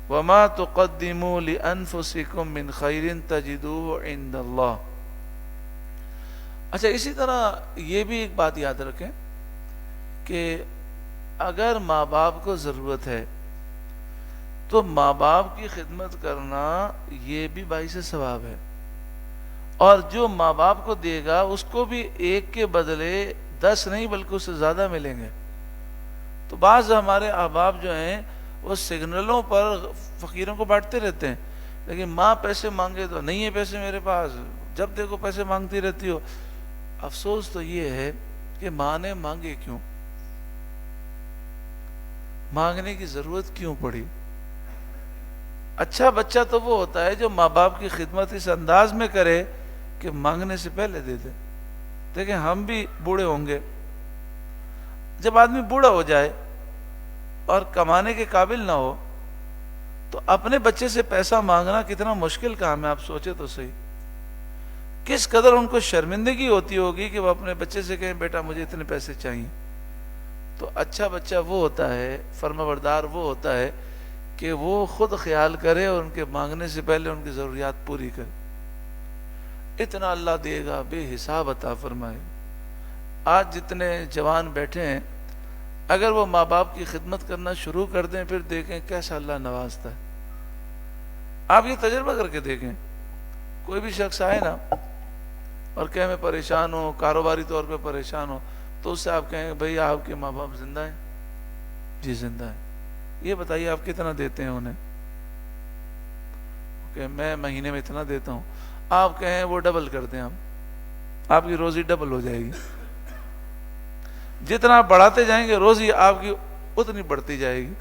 وما تقدموا لانفسکم من خیر تجدوہ عند اللہ۔ اچھا، اسی طرح یہ بھی ایک بات یاد رکھیں کہ اگر ماں باپ کو ضرورت ہے تو ماں باپ کی خدمت کرنا یہ بھی باعث ثواب ہے، اور جو ماں باپ کو دے گا اس کو بھی 1 کے بدلے 10 نہیں بلکہ اس سے زیادہ ملیں گے۔ تو بعض ہمارے احباب جو ہیں وہ سگنلوں پر فقیروں کو بانٹتے رہتے ہیں، لیکن ماں پیسے مانگے تو نہیں ہے پیسے میرے پاس، جب دیکھو پیسے مانگتی رہتی ہو۔ افسوس تو یہ ہے کہ ماں نے مانگے کیوں، مانگنے کی ضرورت کیوں پڑی۔ اچھا بچہ تو وہ ہوتا ہے جو ماں باپ کی خدمت اس انداز میں کرے کہ مانگنے سے پہلے دے دے۔ دیکھیں ہم بھی بوڑھے ہوں گے، جب آدمی بوڑھا ہو جائے اور کمانے کے قابل نہ ہو تو اپنے بچے سے پیسہ مانگنا کتنا مشکل کام ہے، آپ سوچے تو صحیح۔ کس قدر ان کو شرمندگی ہوتی ہوگی کہ وہ اپنے بچے سے کہیں بیٹا مجھے اتنے پیسے چاہیے۔ تو اچھا بچہ وہ ہوتا ہے، فرمانبردار وہ ہوتا ہے کہ وہ خود خیال کرے اور ان کے مانگنے سے پہلے ان کی ضروریات پوری کرے۔ اتنا اللہ دے گا، بے حساب عطا فرمائے۔ آج جتنے جوان بیٹھے ہیں اگر وہ ماں باپ کی خدمت کرنا شروع کر دیں پھر دیکھیں کیسا اللہ نوازتا ہے۔ آپ یہ تجربہ کر کے دیکھیں، کوئی بھی شخص آئے نا اور کہے میں پریشان ہوں، کاروباری طور پہ پریشان ہوں، تو اس سے آپ کہیں بھئی آپ کے ماں باپ زندہ ہیں؟ جی زندہ ہیں۔ یہ بتائیے آپ کتنا دیتے ہیں انہیں؟ کہ میں مہینے میں اتنا دیتا ہوں۔ آپ کہیں وہ ڈبل کر دیں، آپ کی روزی ڈبل ہو جائے گی۔ جتنا آپ بڑھاتے جائیں گے روزی آپ کی اتنی بڑھتی جائے گی۔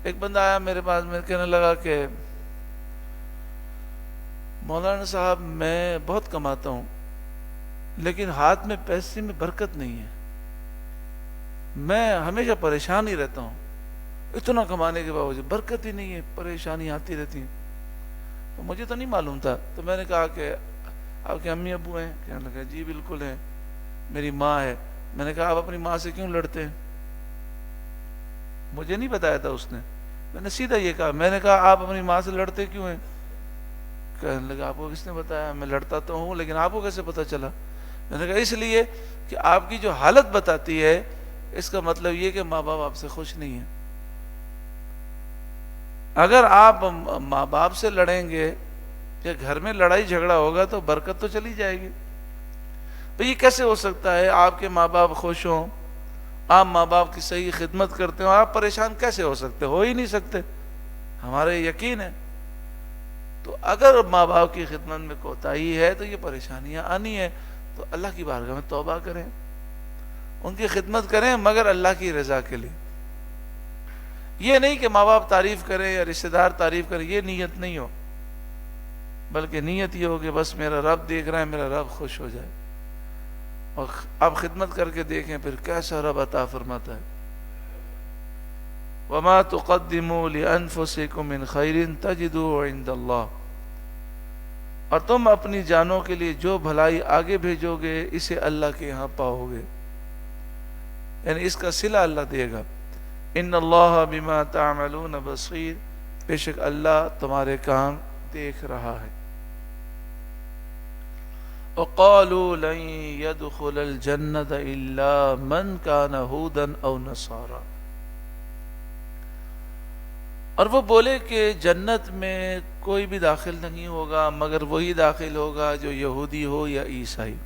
ایک بندہ آیا میرے پاس، میں کہنے لگا کہ مولانا صاحب میں بہت کماتا ہوں لیکن ہاتھ میں پیسے میں برکت نہیں ہے، میں ہمیشہ پریشان ہی رہتا ہوں، اتنا کمانے کے باوجود برکت ہی نہیں ہے، پریشانی آتی رہتی ہیں۔ تو مجھے تو نہیں معلوم تھا، تو میں نے کہا کہ آپ کے امی ابو ہیں؟ کہنے لگا جی بالکل ہیں، میری ماں ہے۔ میں نے کہا آپ اپنی ماں سے کیوں لڑتے ہیں؟ مجھے نہیں بتایا تھا اس نے، میں نے سیدھا یہ کہا، میں نے کہا آپ اپنی ماں سے لڑتے کیوں ہیں؟ کہنے لگا آپ کو کس نے بتایا؟ میں لڑتا تو ہوں لیکن آپ کو کیسے پتا چلا؟ میں نے کہا اس لیے کہ آپ کی جو حالت بتاتی ہے اس کا مطلب یہ کہ ماں باپ آپ سے خوش نہیں ہیں۔ اگر آپ ماں باپ سے لڑیں گے یا گھر میں لڑائی جھگڑا ہوگا تو برکت تو چلی جائے گی۔ تو یہ کیسے ہو سکتا ہے آپ کے ماں باپ خوش ہوں، آپ ماں باپ کی صحیح خدمت کرتے ہو، آپ پریشان کیسے ہو سکتے؟ ہو ہی نہیں سکتے، ہمارے یقین ہے۔ تو اگر ماں باپ کی خدمت میں کوتاہی ہے تو یہ پریشانیاں آنی ہے، تو اللہ کی بارگاہ میں توبہ کریں، ان کی خدمت کریں مگر اللہ کی رضا کے لیے. یہ نہیں کہ ماں باپ تعریف کریں یا رشتہ دار تعریف کریں، یہ نیت نہیں ہو، بلکہ نیت یہ ہو کہ بس میرا رب دیکھ رہا ہے، میرا رب خوش ہو جائے. اور آپ خدمت کر کے دیکھیں پھر کیسا رب عطا فرماتا ہے. وَمَا تُقَدِّمُوا لِأَنفُسِكُم مِّن خَيْرٍ تَجِدُوهُ عِندَ اللَّهِ، اور تم اپنی جانوں کے لیے جو بھلائی آگے بھیجو گے اسے اللہ کے ہاں پاؤ گے، یعنی اس کا صلہ اللہ دے گا. ان اللہ بما تعملون بصیر، بے شک اللہ تمہارے کام دیکھ رہا ہے. وقالوا لن يدخل الجنة الا من كان هودا او نصارا، اور وہ بولے کہ جنت میں کوئی بھی داخل نہیں ہوگا مگر وہی داخل ہوگا جو یہودی ہو یا عیسائی.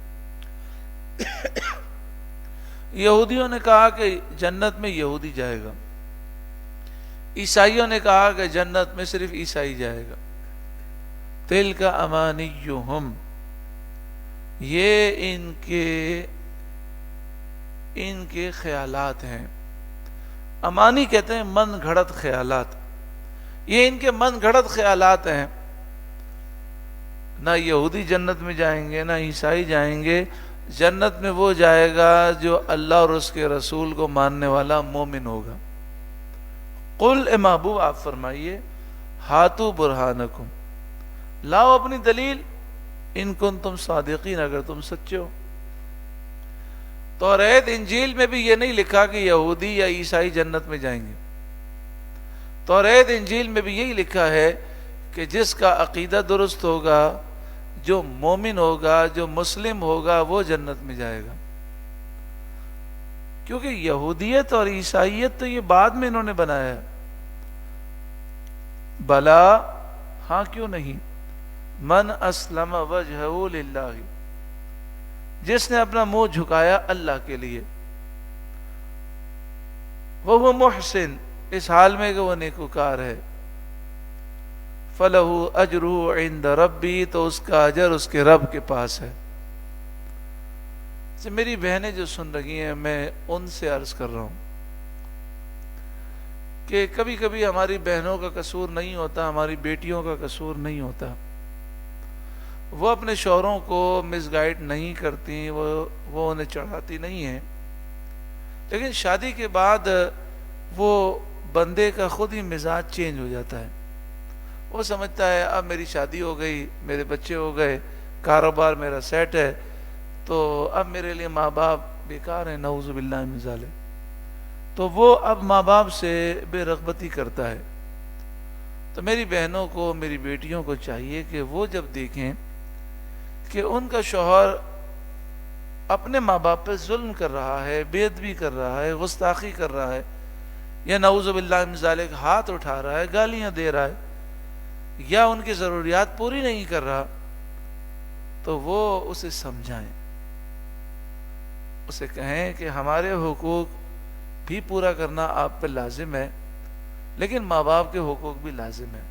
یہودیوں نے کہا کہ جنت میں یہودی جائے گا، عیسائیوں نے کہا کہ جنت میں صرف عیسائی جائے گا. تلک امانیہم، یہ ان کے خیالات ہیں. امانی کہتے ہیں من گھڑت خیالات، یہ ان کے من گھڑت خیالات ہیں. نہ یہودی جنت میں جائیں گے نہ عیسائی جائیں گے، جنت میں وہ جائے گا جو اللہ اور اس کے رسول کو ماننے والا مومن ہوگا. قل اے محبوب آپ فرمائیے، ہاتو برہانکم، لاؤ اپنی دلیل، ان کنتم صادقین، اگر تم سچے ہو. توریت انجیل میں بھی یہ نہیں لکھا کہ یہودی یا عیسائی جنت میں جائیں گے. توریت انجیل میں بھی یہی لکھا ہے کہ جس کا عقیدہ درست ہوگا، جو مومن ہوگا، جو مسلم ہوگا، وہ جنت میں جائے گا. کیونکہ یہودیت اور عیسائیت تو یہ بعد میں انہوں نے بنایا ہے. بلا، ہاں کیوں نہیں، من اسلم وجہہ للہ، جس نے اپنا منہ جھکایا اللہ کے لیے، وہ محسن، اس حال میں کہ وہ نیکوکار ہے، فَلَهُ أَجْرُهُ عِنْدَ رَبِّي، تو اس کا اجر اس کے رب کے پاس ہے. میری بہنیں جو سن رہی ہیں، میں ان سے عرض کر رہا ہوں کہ کبھی کبھی ہماری بہنوں کا قصور نہیں ہوتا، ہماری بیٹیوں کا قصور نہیں ہوتا. وہ اپنے شوہروں کو مس گائیڈ نہیں کرتی، وہ انہیں چڑھاتی نہیں ہیں، لیکن شادی کے بعد وہ بندے کا خود ہی مزاج چینج ہو جاتا ہے. وہ سمجھتا ہے اب میری شادی ہو گئی، میرے بچے ہو گئے، کاروبار میرا سیٹ ہے، تو اب میرے لیے ماں باپ بیکار ہیں، نعوذ باللہ من ذالک. تو وہ اب ماں باپ سے بے رغبتی کرتا ہے. تو میری بہنوں کو، میری بیٹیوں کو چاہیے کہ وہ جب دیکھیں کہ ان کا شوہر اپنے ماں باپ پہ ظلم کر رہا ہے، بے ادبی کر رہا ہے، گستاخی کر رہا ہے، یا نعوذ باللہ من ذالک ہاتھ اٹھا رہا ہے، گالیاں دے رہا ہے، یا ان کی ضروریات پوری نہیں کر رہا، تو وہ اسے سمجھائیں، اسے کہیں کہ ہمارے حقوق بھی پورا کرنا آپ پہ لازم ہے، لیکن ماں باپ کے حقوق بھی لازم ہے.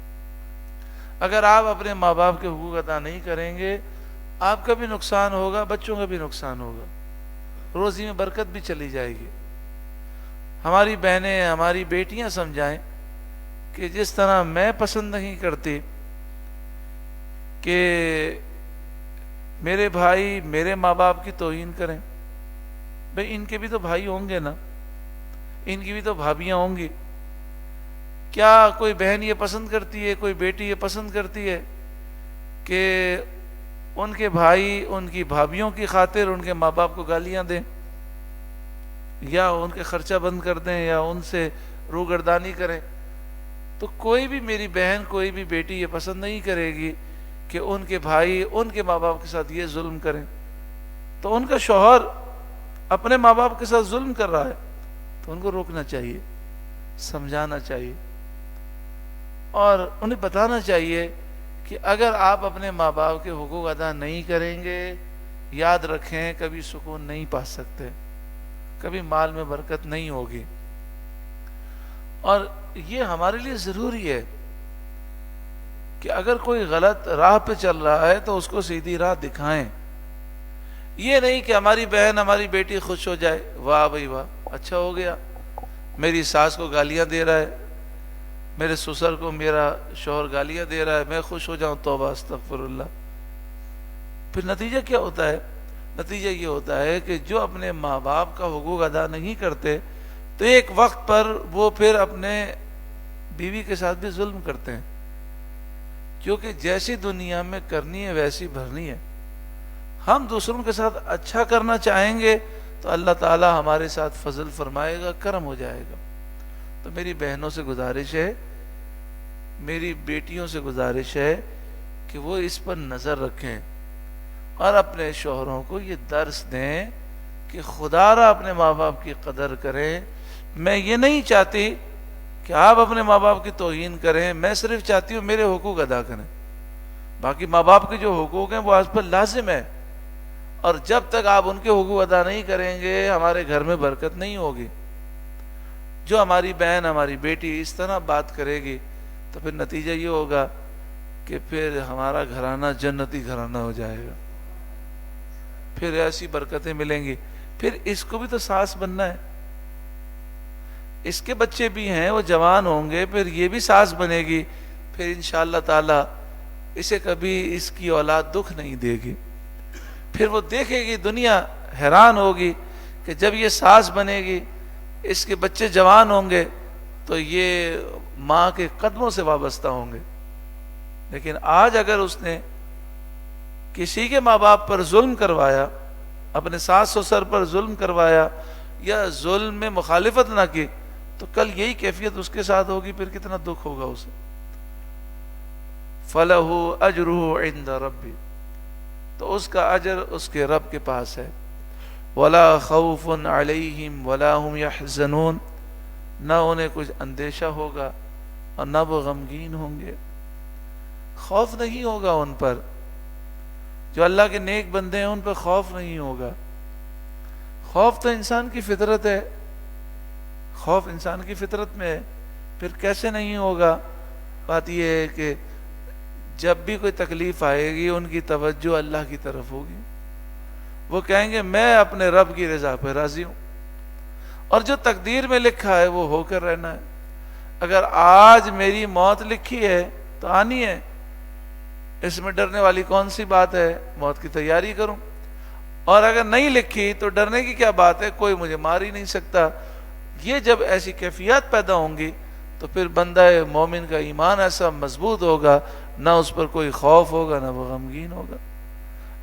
اگر آپ اپنے ماں باپ کے حقوق ادا نہیں کریں گے، آپ کا بھی نقصان ہوگا، بچوں کا بھی نقصان ہوگا، روزی میں برکت بھی چلی جائے گی. ہماری بہنیں، ہماری بیٹیاں سمجھائیں کہ جس طرح میں پسند نہیں کرتی کہ میرے بھائی میرے ماں باپ کی توہین کریں، بھئی ان کے بھی تو بھائی ہوں گے نا، ان کی بھی تو بھابیاں ہوں گی. کیا کوئی بہن یہ پسند کرتی ہے، کوئی بیٹی یہ پسند کرتی ہے کہ ان کے بھائی ان کی بھابیوں کی خاطر ان کے ماں باپ کو گالیاں دیں، یا ان کے خرچہ بند کر دیں، یا ان سے روگردانی کریں؟ تو کوئی بھی میری بہن، کوئی بھی بیٹی یہ پسند نہیں کرے گی کہ ان کے بھائی ان کے ماں باپ کے ساتھ یہ ظلم کریں. تو ان کا شوہر اپنے ماں باپ کے ساتھ ظلم کر رہا ہے تو ان کو روکنا چاہیے، سمجھانا چاہیے، اور انہیں بتانا چاہیے کہ اگر آپ اپنے ماں باپ کے حقوق ادا نہیں کریں گے، یاد رکھیں کبھی سکون نہیں پا سکتے، کبھی مال میں برکت نہیں ہوگی. اور یہ ہمارے لیے ضروری ہے کہ اگر کوئی غلط راہ پہ چل رہا ہے تو اس کو سیدھی راہ دکھائیں. یہ نہیں کہ ہماری بہن ہماری بیٹی خوش ہو جائے, واہ بھائی واہ اچھا ہو گیا, میری ساس کو گالیاں دے رہا ہے, میرے سسر کو میرا شوہر گالیاں دے رہا ہے, میں خوش ہو جاؤں, توبہ استغفر اللہ. پھر نتیجہ کیا ہوتا ہے؟ نتیجہ یہ ہوتا ہے کہ جو اپنے ماں باپ کا حقوق ادا نہیں کرتے تو ایک وقت پر وہ پھر اپنے بیوی کے ساتھ بھی ظلم کرتے ہیں, کیونکہ جیسی دنیا میں کرنی ہے ویسی بھرنی ہے. ہم دوسروں کے ساتھ اچھا کرنا چاہیں گے تو اللہ تعالی ہمارے ساتھ فضل فرمائے گا, کرم ہو جائے گا. تو میری بہنوں سے گزارش ہے, میری بیٹیوں سے گزارش ہے کہ وہ اس پر نظر رکھیں اور اپنے شوہروں کو یہ درس دیں کہ خدا را اپنے ماں باپ کی قدر کریں. میں یہ نہیں چاہتی کہ آپ اپنے ماں باپ کی توہین کریں, میں صرف چاہتی ہوں میرے حقوق ادا کریں. باقی ماں باپ کے جو حقوق ہیں وہ آپ پر لازم ہے, اور جب تک آپ ان کے حقوق ادا نہیں کریں گے ہمارے گھر میں برکت نہیں ہوگی. جو ہماری بہن ہماری بیٹی اس طرح بات کرے گی تو پھر نتیجہ یہ ہوگا کہ پھر ہمارا گھرانہ جنتی گھرانہ ہو جائے گا, پھر ایسی برکتیں ملیں گی. پھر اس کو بھی تو ساس بننا ہے, اس کے بچے بھی ہیں وہ جوان ہوں گے, پھر یہ بھی ساس بنے گی, پھر انشاءاللہ تعالی اسے کبھی اس کی اولاد دکھ نہیں دے گی. پھر وہ دیکھے گی, دنیا حیران ہوگی کہ جب یہ ساس بنے گی, اس کے بچے جوان ہوں گے تو یہ ماں کے قدموں سے وابستہ ہوں گے. لیکن آج اگر اس نے کسی کے ماں باپ پر ظلم کروایا, اپنے ساس سسر پر ظلم کروایا یا ظلم میں مخالفت نہ کی, تو کل یہی کیفیت اس کے ساتھ ہوگی, پھر کتنا دکھ ہوگا اسے. فَلَهُ أَجْرُهُ عِنْدَ رَبِّ, تو اس کا اجر اس کے رب کے پاس ہے. وَلَا خَوْفٌ عَلَيْهِمْ وَلَا هُمْ يَحْزَنُونَ, نہ انہیں کچھ اندیشہ ہوگا اور نہ وہ غمگین ہوں گے. خوف نہیں ہوگا ان پر, جو اللہ کے نیک بندے ہیں ان پر خوف نہیں ہوگا. خوف تو انسان کی فطرت ہے, خوف انسان کی فطرت میں ہے, پھر کیسے نہیں ہوگا؟ بات یہ ہے کہ جب بھی کوئی تکلیف آئے گی ان کی توجہ اللہ کی طرف ہوگی, وہ کہیں گے میں اپنے رب کی رضا پہ راضی ہوں, اور جو تقدیر میں لکھا ہے وہ ہو کر رہنا ہے. اگر آج میری موت لکھی ہے تو آنی ہے, اس میں ڈرنے والی کون سی بات ہے؟ موت کی تیاری کروں. اور اگر نہیں لکھی تو ڈرنے کی کیا بات ہے, کوئی مجھے مار ہی نہیں سکتا. یہ جب ایسی کیفیات پیدا ہوں گی تو پھر بندہ مومن کا ایمان ایسا مضبوط ہوگا, نہ اس پر کوئی خوف ہوگا نہ وہ غمگین ہوگا.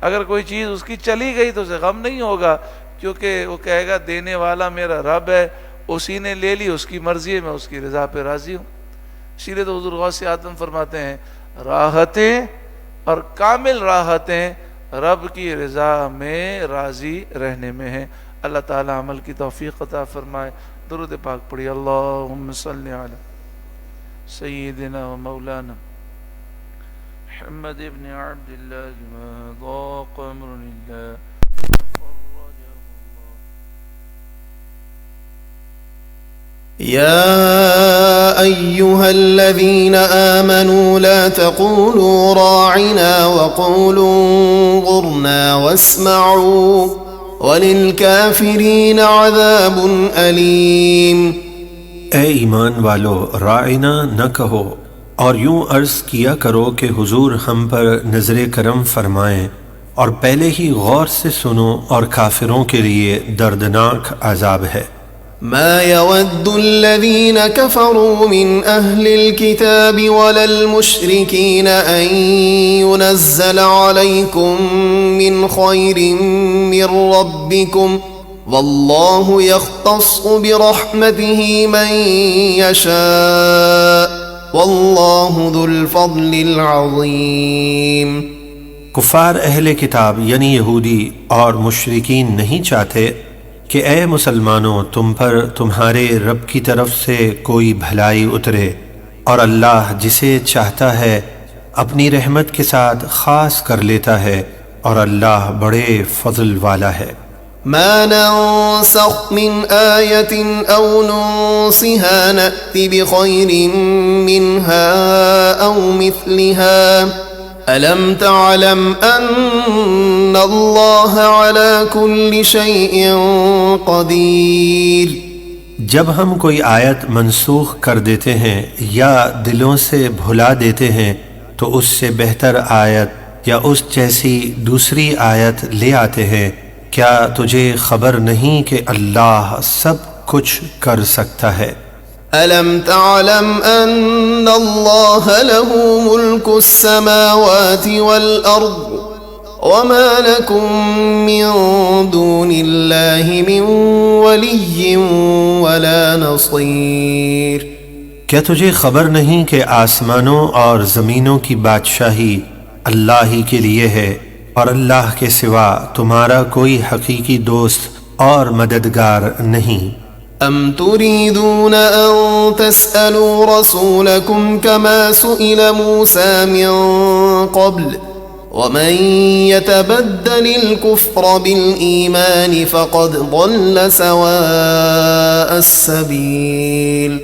اگر کوئی چیز اس کی چلی گئی تو اسے غم نہیں ہوگا, کیونکہ وہ کہے گا دینے والا میرا رب ہے, اسی نے لے لی, اس کی مرضی ہے, میں اس کی رضا پہ راضی ہوں. اسی لیے تو حضور غوث اعظم فرماتے ہیں راحتیں اور کامل راحتیں رب کی رضا میں راضی رہنے میں ہیں. اللہ تعالی عمل کی توفیق عطا فرمائے. درود پاک پڑھی. اللہم صلی علی سیدنا و مولانا محمد ابن عبداللہ ما ضاق امر اللہ فرجہ اللہ. يا أيها الذين آمنوا لا تقولوا راعنا وقولوا انظرنا واسمعوا وللكافرين عذاب أليم. اے ایمان والو, راعنا نہ کہو اور یوں عرض کیا کرو کہ حضور ہم پر نظر کرم فرمائیں, اور پہلے ہی غور سے سنو, اور کافروں کے لیے دردناک عذاب ہے. ما يود الذين كفروا من أهل الكتاب ولا المشركين أن ينزل عليكم من خير من ربكم والله يختص برحمته من يشاء والله ذو الفضل العظيم. کفار اہل کتاب یعنی یہودی اور مشرکین نہیں چاہتے کہ اے مسلمانوں تم پر تمہارے رب کی طرف سے کوئی بھلائی اترے, اور اللہ جسے چاہتا ہے اپنی رحمت کے ساتھ خاص کر لیتا ہے, اور اللہ بڑے فضل والا ہے. ما ننسخ من آية أو ننسها نأت بخير منها أو مثلها ألم تعلم أن الله على كل شيء قدير. جب ہم کوئی آیت منسوخ کر دیتے ہیں یا دلوں سے بھلا دیتے ہیں تو اس سے بہتر آیت یا اس جیسی دوسری آیت لے آتے ہیں. کیا تجھے خبر نہیں کہ اللہ سب کچھ کر سکتا ہے؟ ألم تعلم أن الله له ملك السماوات والأرض وما لكم من دون الله من ولي ولا نصير. کیا تجھے خبر نہیں کہ آسمانوں اور زمینوں کی بادشاہی اللہ ہی کے لیے ہے اور اللہ کے سوا تمہارا کوئی حقیقی دوست اور مددگار نہیں؟ أم تريدون أن تسألوا رسولكم كما سئل موسى من قبل ومن يتبدل الكفر بالإيمان فقد ضل سواء السبيل.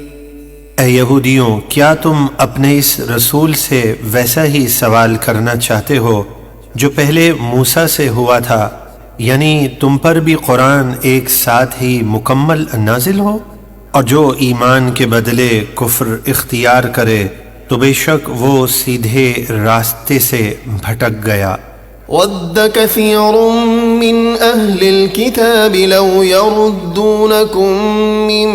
اے یہودیوں، کیا تم اپنے اس رسول سے ویسا ہی سوال کرنا چاہتے ہو جو پہلے موسیٰ سے ہوا تھا، یعنی تم پر بھی قرآن ایک ساتھ ہی مکمل نازل ہو؟ اور جو ایمان کے بدلے کفر اختیار کرے تو بے شک وہ سیدھے راستے سے بھٹک گیا. وَدَّ كَثِيرٌ مِّنْ أَهْلِ الْكِتَابِ لَوْ يَرُدُّونَكُم مِّن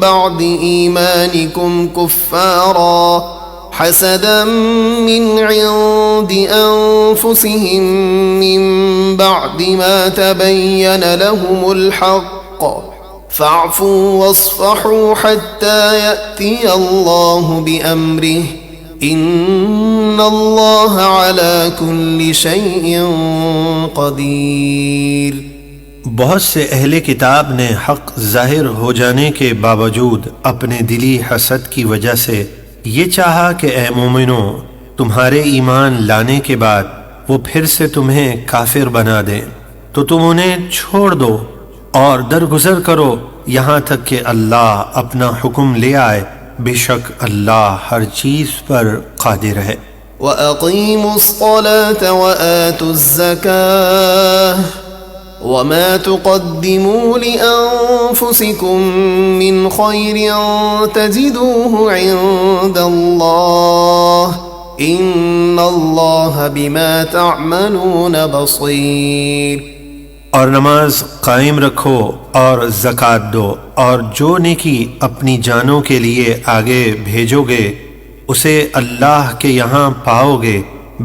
بَعْدِ إِيمَانِكُمْ كُفَّارًا حَسَدًا مِّنْ عِندِ أَنفُسِهِم مِّن بَعْدِ مَا تَبَيَّنَ لَهُمُ الْحَقُّ فَاعْفُوا وَاصْفَحُوا حَتَّى يَأْتِيَ اللَّهُ بِأَمْرِهِ ان اللہ علی کل شیء قدیر. بہت سے اہل کتاب نے حق ظاہر ہو جانے کے باوجود اپنے دلی حسد کی وجہ سے یہ چاہا کہ اے مومنوں، تمہارے ایمان لانے کے بعد وہ پھر سے تمہیں کافر بنا دیں تو تم انہیں چھوڑ دو اور درگزر کرو یہاں تک کہ اللہ اپنا حکم لے آئے. بے شک اللہ ہر چیز پر قادر ہے. وَأَقِيمُوا الصَّلَاةَ وَآتُوا الزَّكَاةَ وَمَا تُقَدِّمُوا لِأَنفُسِكُم مِّنْ خَيْرٍ تَجِدُوهُ عِندَ اللَّهِ إِنَّ اللَّهَ بِمَا تَعْمَلُونَ بَصِيرٌ. اور نماز قائم رکھو اور زکوٰۃ دو، اور جو نیکی اپنی جانوں کے لیے آگے بھیجو گے اسے اللہ کے یہاں پاؤ گے.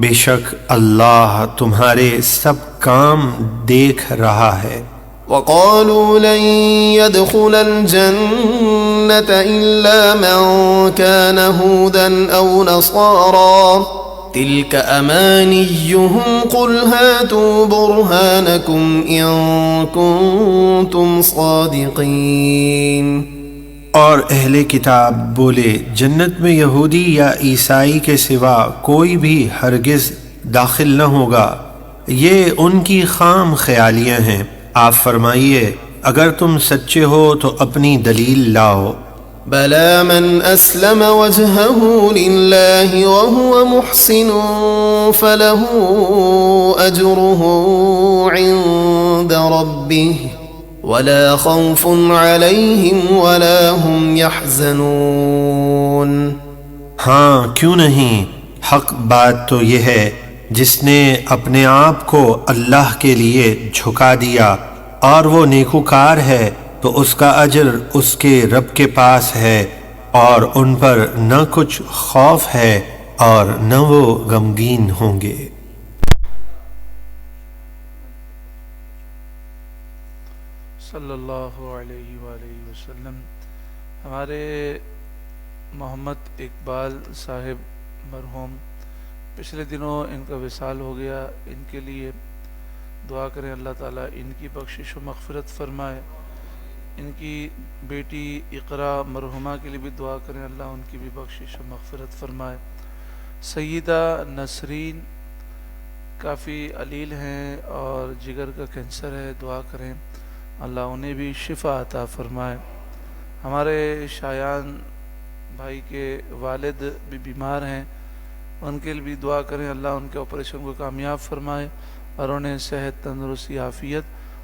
بے شک اللہ تمہارے سب کام دیکھ رہا ہے. وَقَالُوا لَن يَدْخُلَ الْجَنَّةَ إِلَّا مَن كَانَ هُودًا أَوْ نَصَارَىٰ تِلْكَ أَمَانِيُّهُمْ قُلْ هَاتُوا بُرْهَانَكُمْ إِن كُنتُمْ صَادِقِينَ. اور اہل کتاب بولے، جنت میں یہودی یا عیسائی کے سوا کوئی بھی ہرگز داخل نہ ہوگا، یہ ان کی خام خیالیاں ہیں. آپ فرمائیے اگر تم سچے ہو تو اپنی دلیل لاؤ. بلى من أسلم وجهه لله وهو محسن فله أجره عند ربه ولا خوف عليهم ولا هم يحزنون. ہاں کیوں نہیں، حق بات تو یہ ہے جس نے اپنے آپ کو اللہ کے لیے جھکا دیا اور وہ نیکوکار ہے تو اس کا اجر اس کے رب کے پاس ہے، اور ان پر نہ کچھ خوف ہے اور نہ وہ غمگین ہوں گے. صلی اللہ علیہ وآلہ وسلم. ہمارے محمد اقبال صاحب مرحوم، پچھلے دنوں ان کا وصال ہو گیا. ان کے لیے دعا کریں اللہ تعالیٰ ان کی بخشش و مغفرت فرمائے. ان کی بیٹی اقرا مرحومہ کے لیے بھی دعا کریں، اللہ ان کی بھی بخشش و مغفرت فرمائے. سیدہ نسرین کافی علیل ہیں اور جگر کا کینسر ہے، دعا کریں اللہ انہیں بھی شفا عطا فرمائے۔ ہمارے شایان بھائی کے والد بھی بیمار ہیں، ان کے لیے بھی دعا کریں، اللہ ان کے آپریشن کو کامیاب فرمائے اور انہیں صحت، تندرستی، عافیت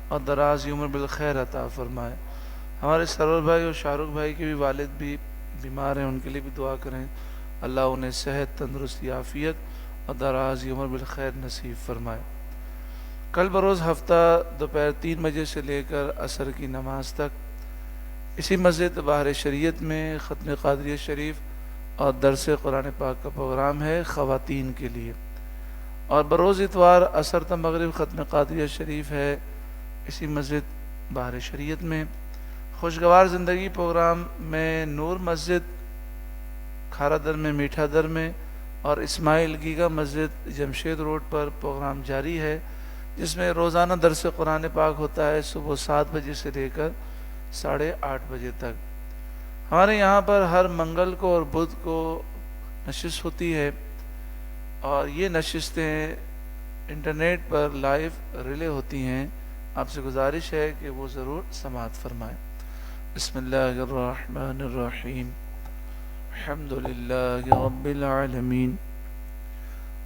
اور دراز عمر بالخیر عطا فرمائے۔ ہمارے سرور بھائی اور شاہ رخ بھائی کے بھی والد بھی بیمار ہیں، ان کے لیے بھی دعا کریں، اللہ انہیں صحت، تندرستی، عافیت اور دراز عمر بالخیر نصیب فرمائے۔ کل بروز ہفتہ دوپہر 3 بجے سے لے کر عصر کی نماز تک اسی مسجد بہار شریعت میں ختم قادریہ شریف اور درس قرآن پاک کا پروگرام ہے خواتین کے لیے، اور بروز اتوار عصر تا مغرب ختم قادریہ شریف ہے اسی مسجد بہار شریعت میں۔ خوشگوار زندگی پروگرام میں نور مسجد کھارا در میں، میٹھا در میں اور اسماعیل گیگا مسجد جمشید روڈ پر پروگرام جاری ہے، جس میں روزانہ درس قرآن پاک ہوتا ہے صبح 7 بجے سے لے کر 8:30 بجے تک۔ ہمارے یہاں پر ہر منگل کو اور بدھ کو نشست ہوتی ہے، اور یہ نشستیں انٹرنیٹ پر لائیو ریلے ہوتی ہیں۔ آپ سے گزارش ہے کہ وہ ضرور سماعت فرمائیں۔ بسم اللہ الرحمن الرحیم، الحمد للہ رب العالمین،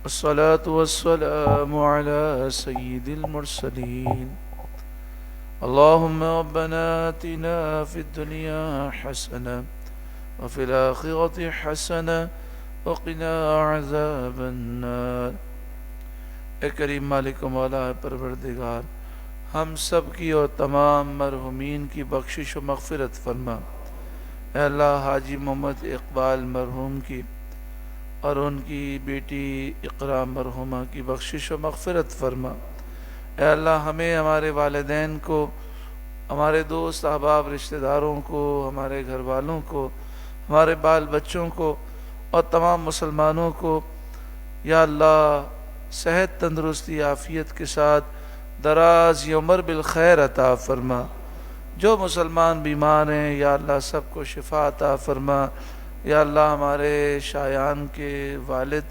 والصلاة والسلام على سید المرسلین، اللهم ربنا آتنا في الدنيا حسنة وفي الآخرة حسنة وقنا عذاب النار۔ اے کریم مالک و مولا پروردگار، ہم سب کی اور تمام مرحومین کی بخشش و مغفرت فرما۔ اے اللہ حاجی محمد اقبال مرحوم کی اور ان کی بیٹی اقرا مرحومہ کی بخشش و مغفرت فرما۔ اے اللہ ہمیں، ہمارے والدین کو، ہمارے دوست احباب رشتہ داروں کو، ہمارے گھر والوں کو، ہمارے بال بچوں کو اور تمام مسلمانوں کو یا اللہ صحت، تندرستی، عافیت کے ساتھ دراز عمر بالخیر عطا فرما۔ جو مسلمان بیمار ہیں یا اللہ سب کو شفا عطا فرما۔ یا اللہ ہمارے شایان کے والد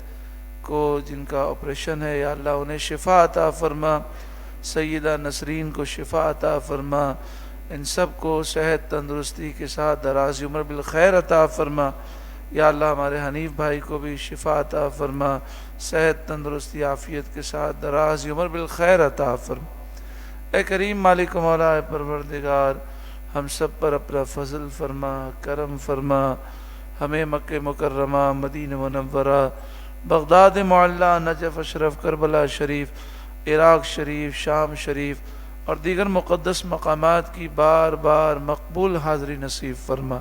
کو جن کا آپریشن ہے یا اللہ انہیں شفا عطا فرما۔ سیدہ نسرین کو شفا عطا فرما، ان سب کو صحت، تندرستی کے ساتھ دراز عمر بالخیر عطا فرما۔ یا اللہ ہمارے حنیف بھائی کو بھی شفا عطا فرما، صحت، تندرستی، عافیت کے ساتھ دراز عمر بالخیر عطا فرما۔ اے کریم مالک و مولا پروردگار، ہم سب پر اپنا فضل فرما، کرم فرما، ہمیں مکہ مکرمہ، مدینہ منورہ، بغداد معلیٰ، نجف اشرف، کربلا شریف، عراق شریف، شام شریف اور دیگر مقدس مقامات کی بار بار مقبول حاضری نصیب فرما،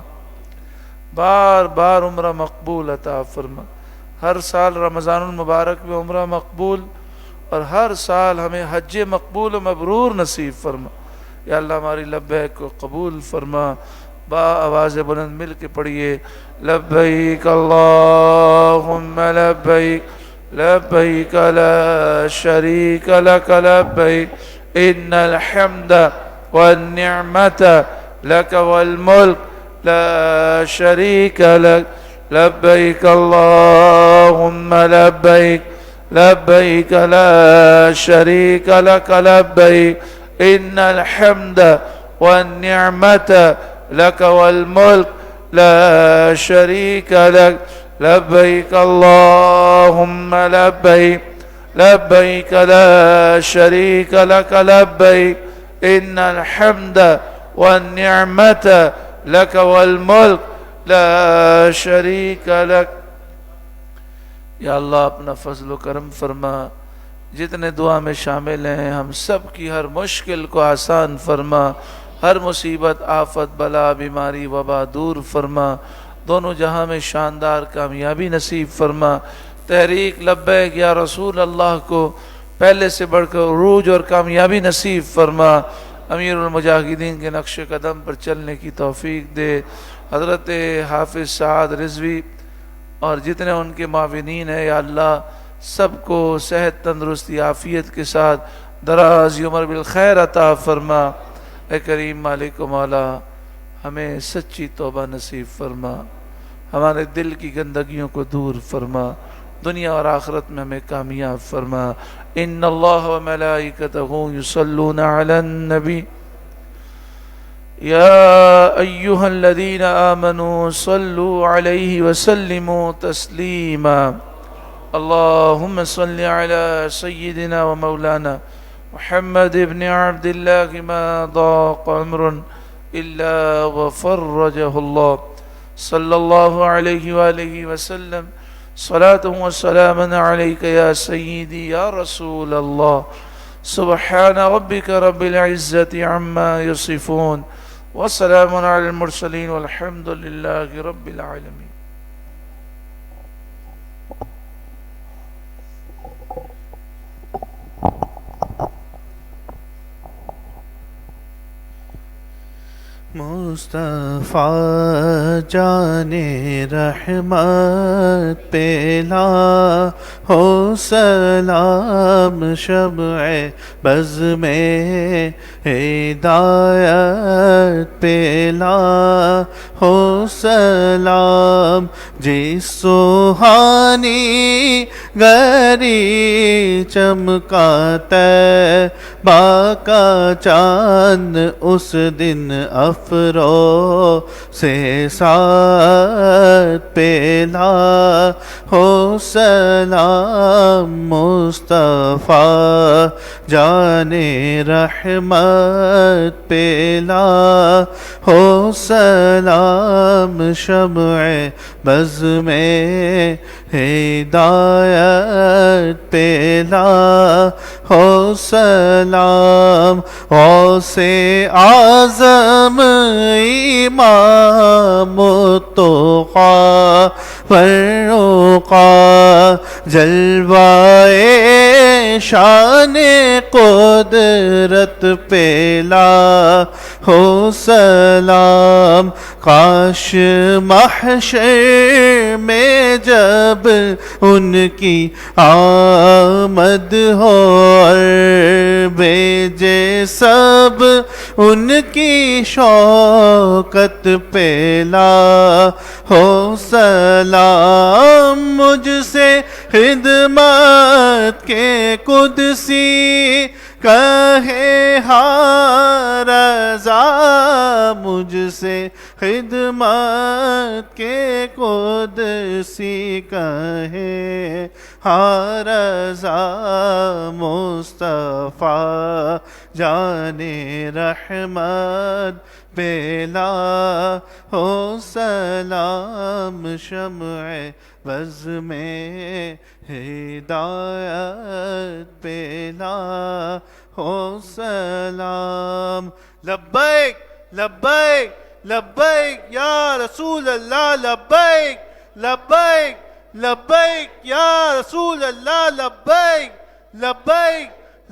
بار بار عمرہ مقبول عطا فرما۔ ہر سال رمضان المبارک میں عمرہ مقبول اور ہر سال ہمیں حج مقبول و مبرور نصیب فرما۔ یا اللہ ہماری لبیک کو قبول فرما۔ با آواز بلند مل کے پڑھیے، لبیک اللہم لبیک، لبیک لا شریک لک لبیک، ان الحمد والنعمت لک والملک لا شریک لک، لبیک اللہم لبیک، لبیک لا شریک لک لبیک، ان الحمد والنعمت لک والملک لا شریک لک، لبیک اللہم لبیک، لبیک لا شریک لک لبیک، ان الحمد والنعمت لک والملک لا شریک لک۔ یا اللہ اپنا فضل و کرم فرما، جتنے دعا میں شامل ہیں ہم سب کی ہر مشکل کو آسان فرما، ہر مصیبت، آفت، بلا، بیماری، وبا دور فرما، دونوں جہاں میں شاندار کامیابی نصیب فرما۔ تحریک لبیک یا رسول اللہ کو پہلے سے بڑھ کر عروج اور کامیابی نصیب فرما۔ امیر المجاہدین کے نقش قدم پر چلنے کی توفیق دے۔ حضرت حافظ سعد رضوی اور جتنے ان کے معاونین ہیں یا اللہ سب کو صحت، تندرستی، عافیت کے ساتھ دراز عمر بالخیر عطا فرما۔ اے کریم مالک و مولا ہمیں سچی توبہ نصیب فرما، ہمارے دل کی گندگیوں کو دور فرما، دنیا اور آخرت میں ہمیں کامیاب فرما۔ ان اللہ و ملائکتہ یصلون علی النبی يا أيها الذين آمنوا صلوا عليه وسلموا تسليما اللهم صل على سيدنا ومولانا محمد بن عبد الله ما ضاق عمر إلا وفرجه الله صلى الله عليه وآله وسلم صلاة وسلاما عليك يا سيدي يا رسول الله سبحان ربك رب العزة عما يصفون وسلام على المرسلين والحمد لله رب العالمين. مصطفیٰ جان رحمت پہلا ہو سلام شمع بز میں ہدایت پہلا ہو سلام جس سوہانی گری چمکاتا با کا چاند اس دن افرو سے ساتھ پہلا ہو سلام مصطفیٰ جان رحمت پہلا ہو سلام شمع بز میں ہدایت پہلا ہو سلام غوث اعظم امام التقیٰ فروقہ جلوائے شان قدرت پہلا ہو سلام کاش محشر میں جب ان کی آمد ہو اور بھیجے سب ان کی شوکت پہلا ہو سلام مجھ سے خدمت کے قدسی کہے ہاں رضا مجھ سے خدمت کے قدسی کہے ہاں رضا مصطفیٰ جان رحمت پہلا ہو سلام شمع بز میں ہدایت پہلا ہو سلام لبیک لبیک لبیک یا رسول اللہ لبیک لبیک لبیک یا رسول اللہ لبیک لبیک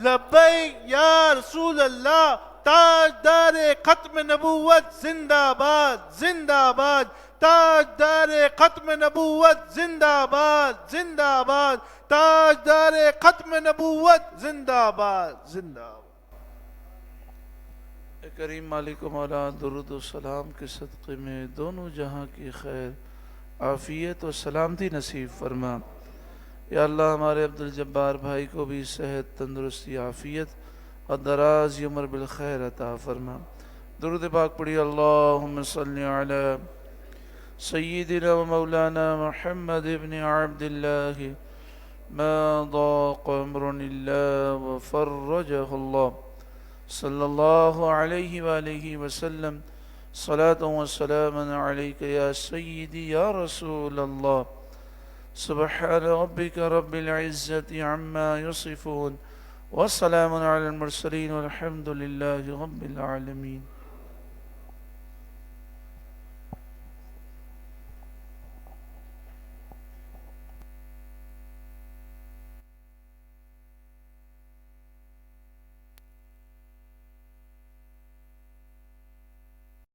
لبیک یا رسول اللہ تاجدار ختم نبوت زندہ باد زندہ باد تاجدار ختم نبوت زندہ باد زندہ باد تاجدار ختم نبوت زندہ باد زندہ باد. اے کریم مالک و مولا درود و سلام کے صدقے میں دونوں جہاں کی خیر عافیت و سلامتی نصیب فرما. یا اللہ ہمارے عبدالجبار بھائی کو بھی صحت تندرستی عافیت اور دراز عمر بالخیر عطا فرما. درود پاک پڑھی. اللہم صلی علی سیدنا و مولانا محمد ابن عبد اللہ ما ضاق عمر الا وفرجہ اللہ صلی اللہ علیہ وآلہ وسلم صلاة و سلاما علیک یا سیدی یا رسول اللہ سبحان ربک رب العزت عما یصفون وسلام علی المرسلین والحمد للہ رب العالمین.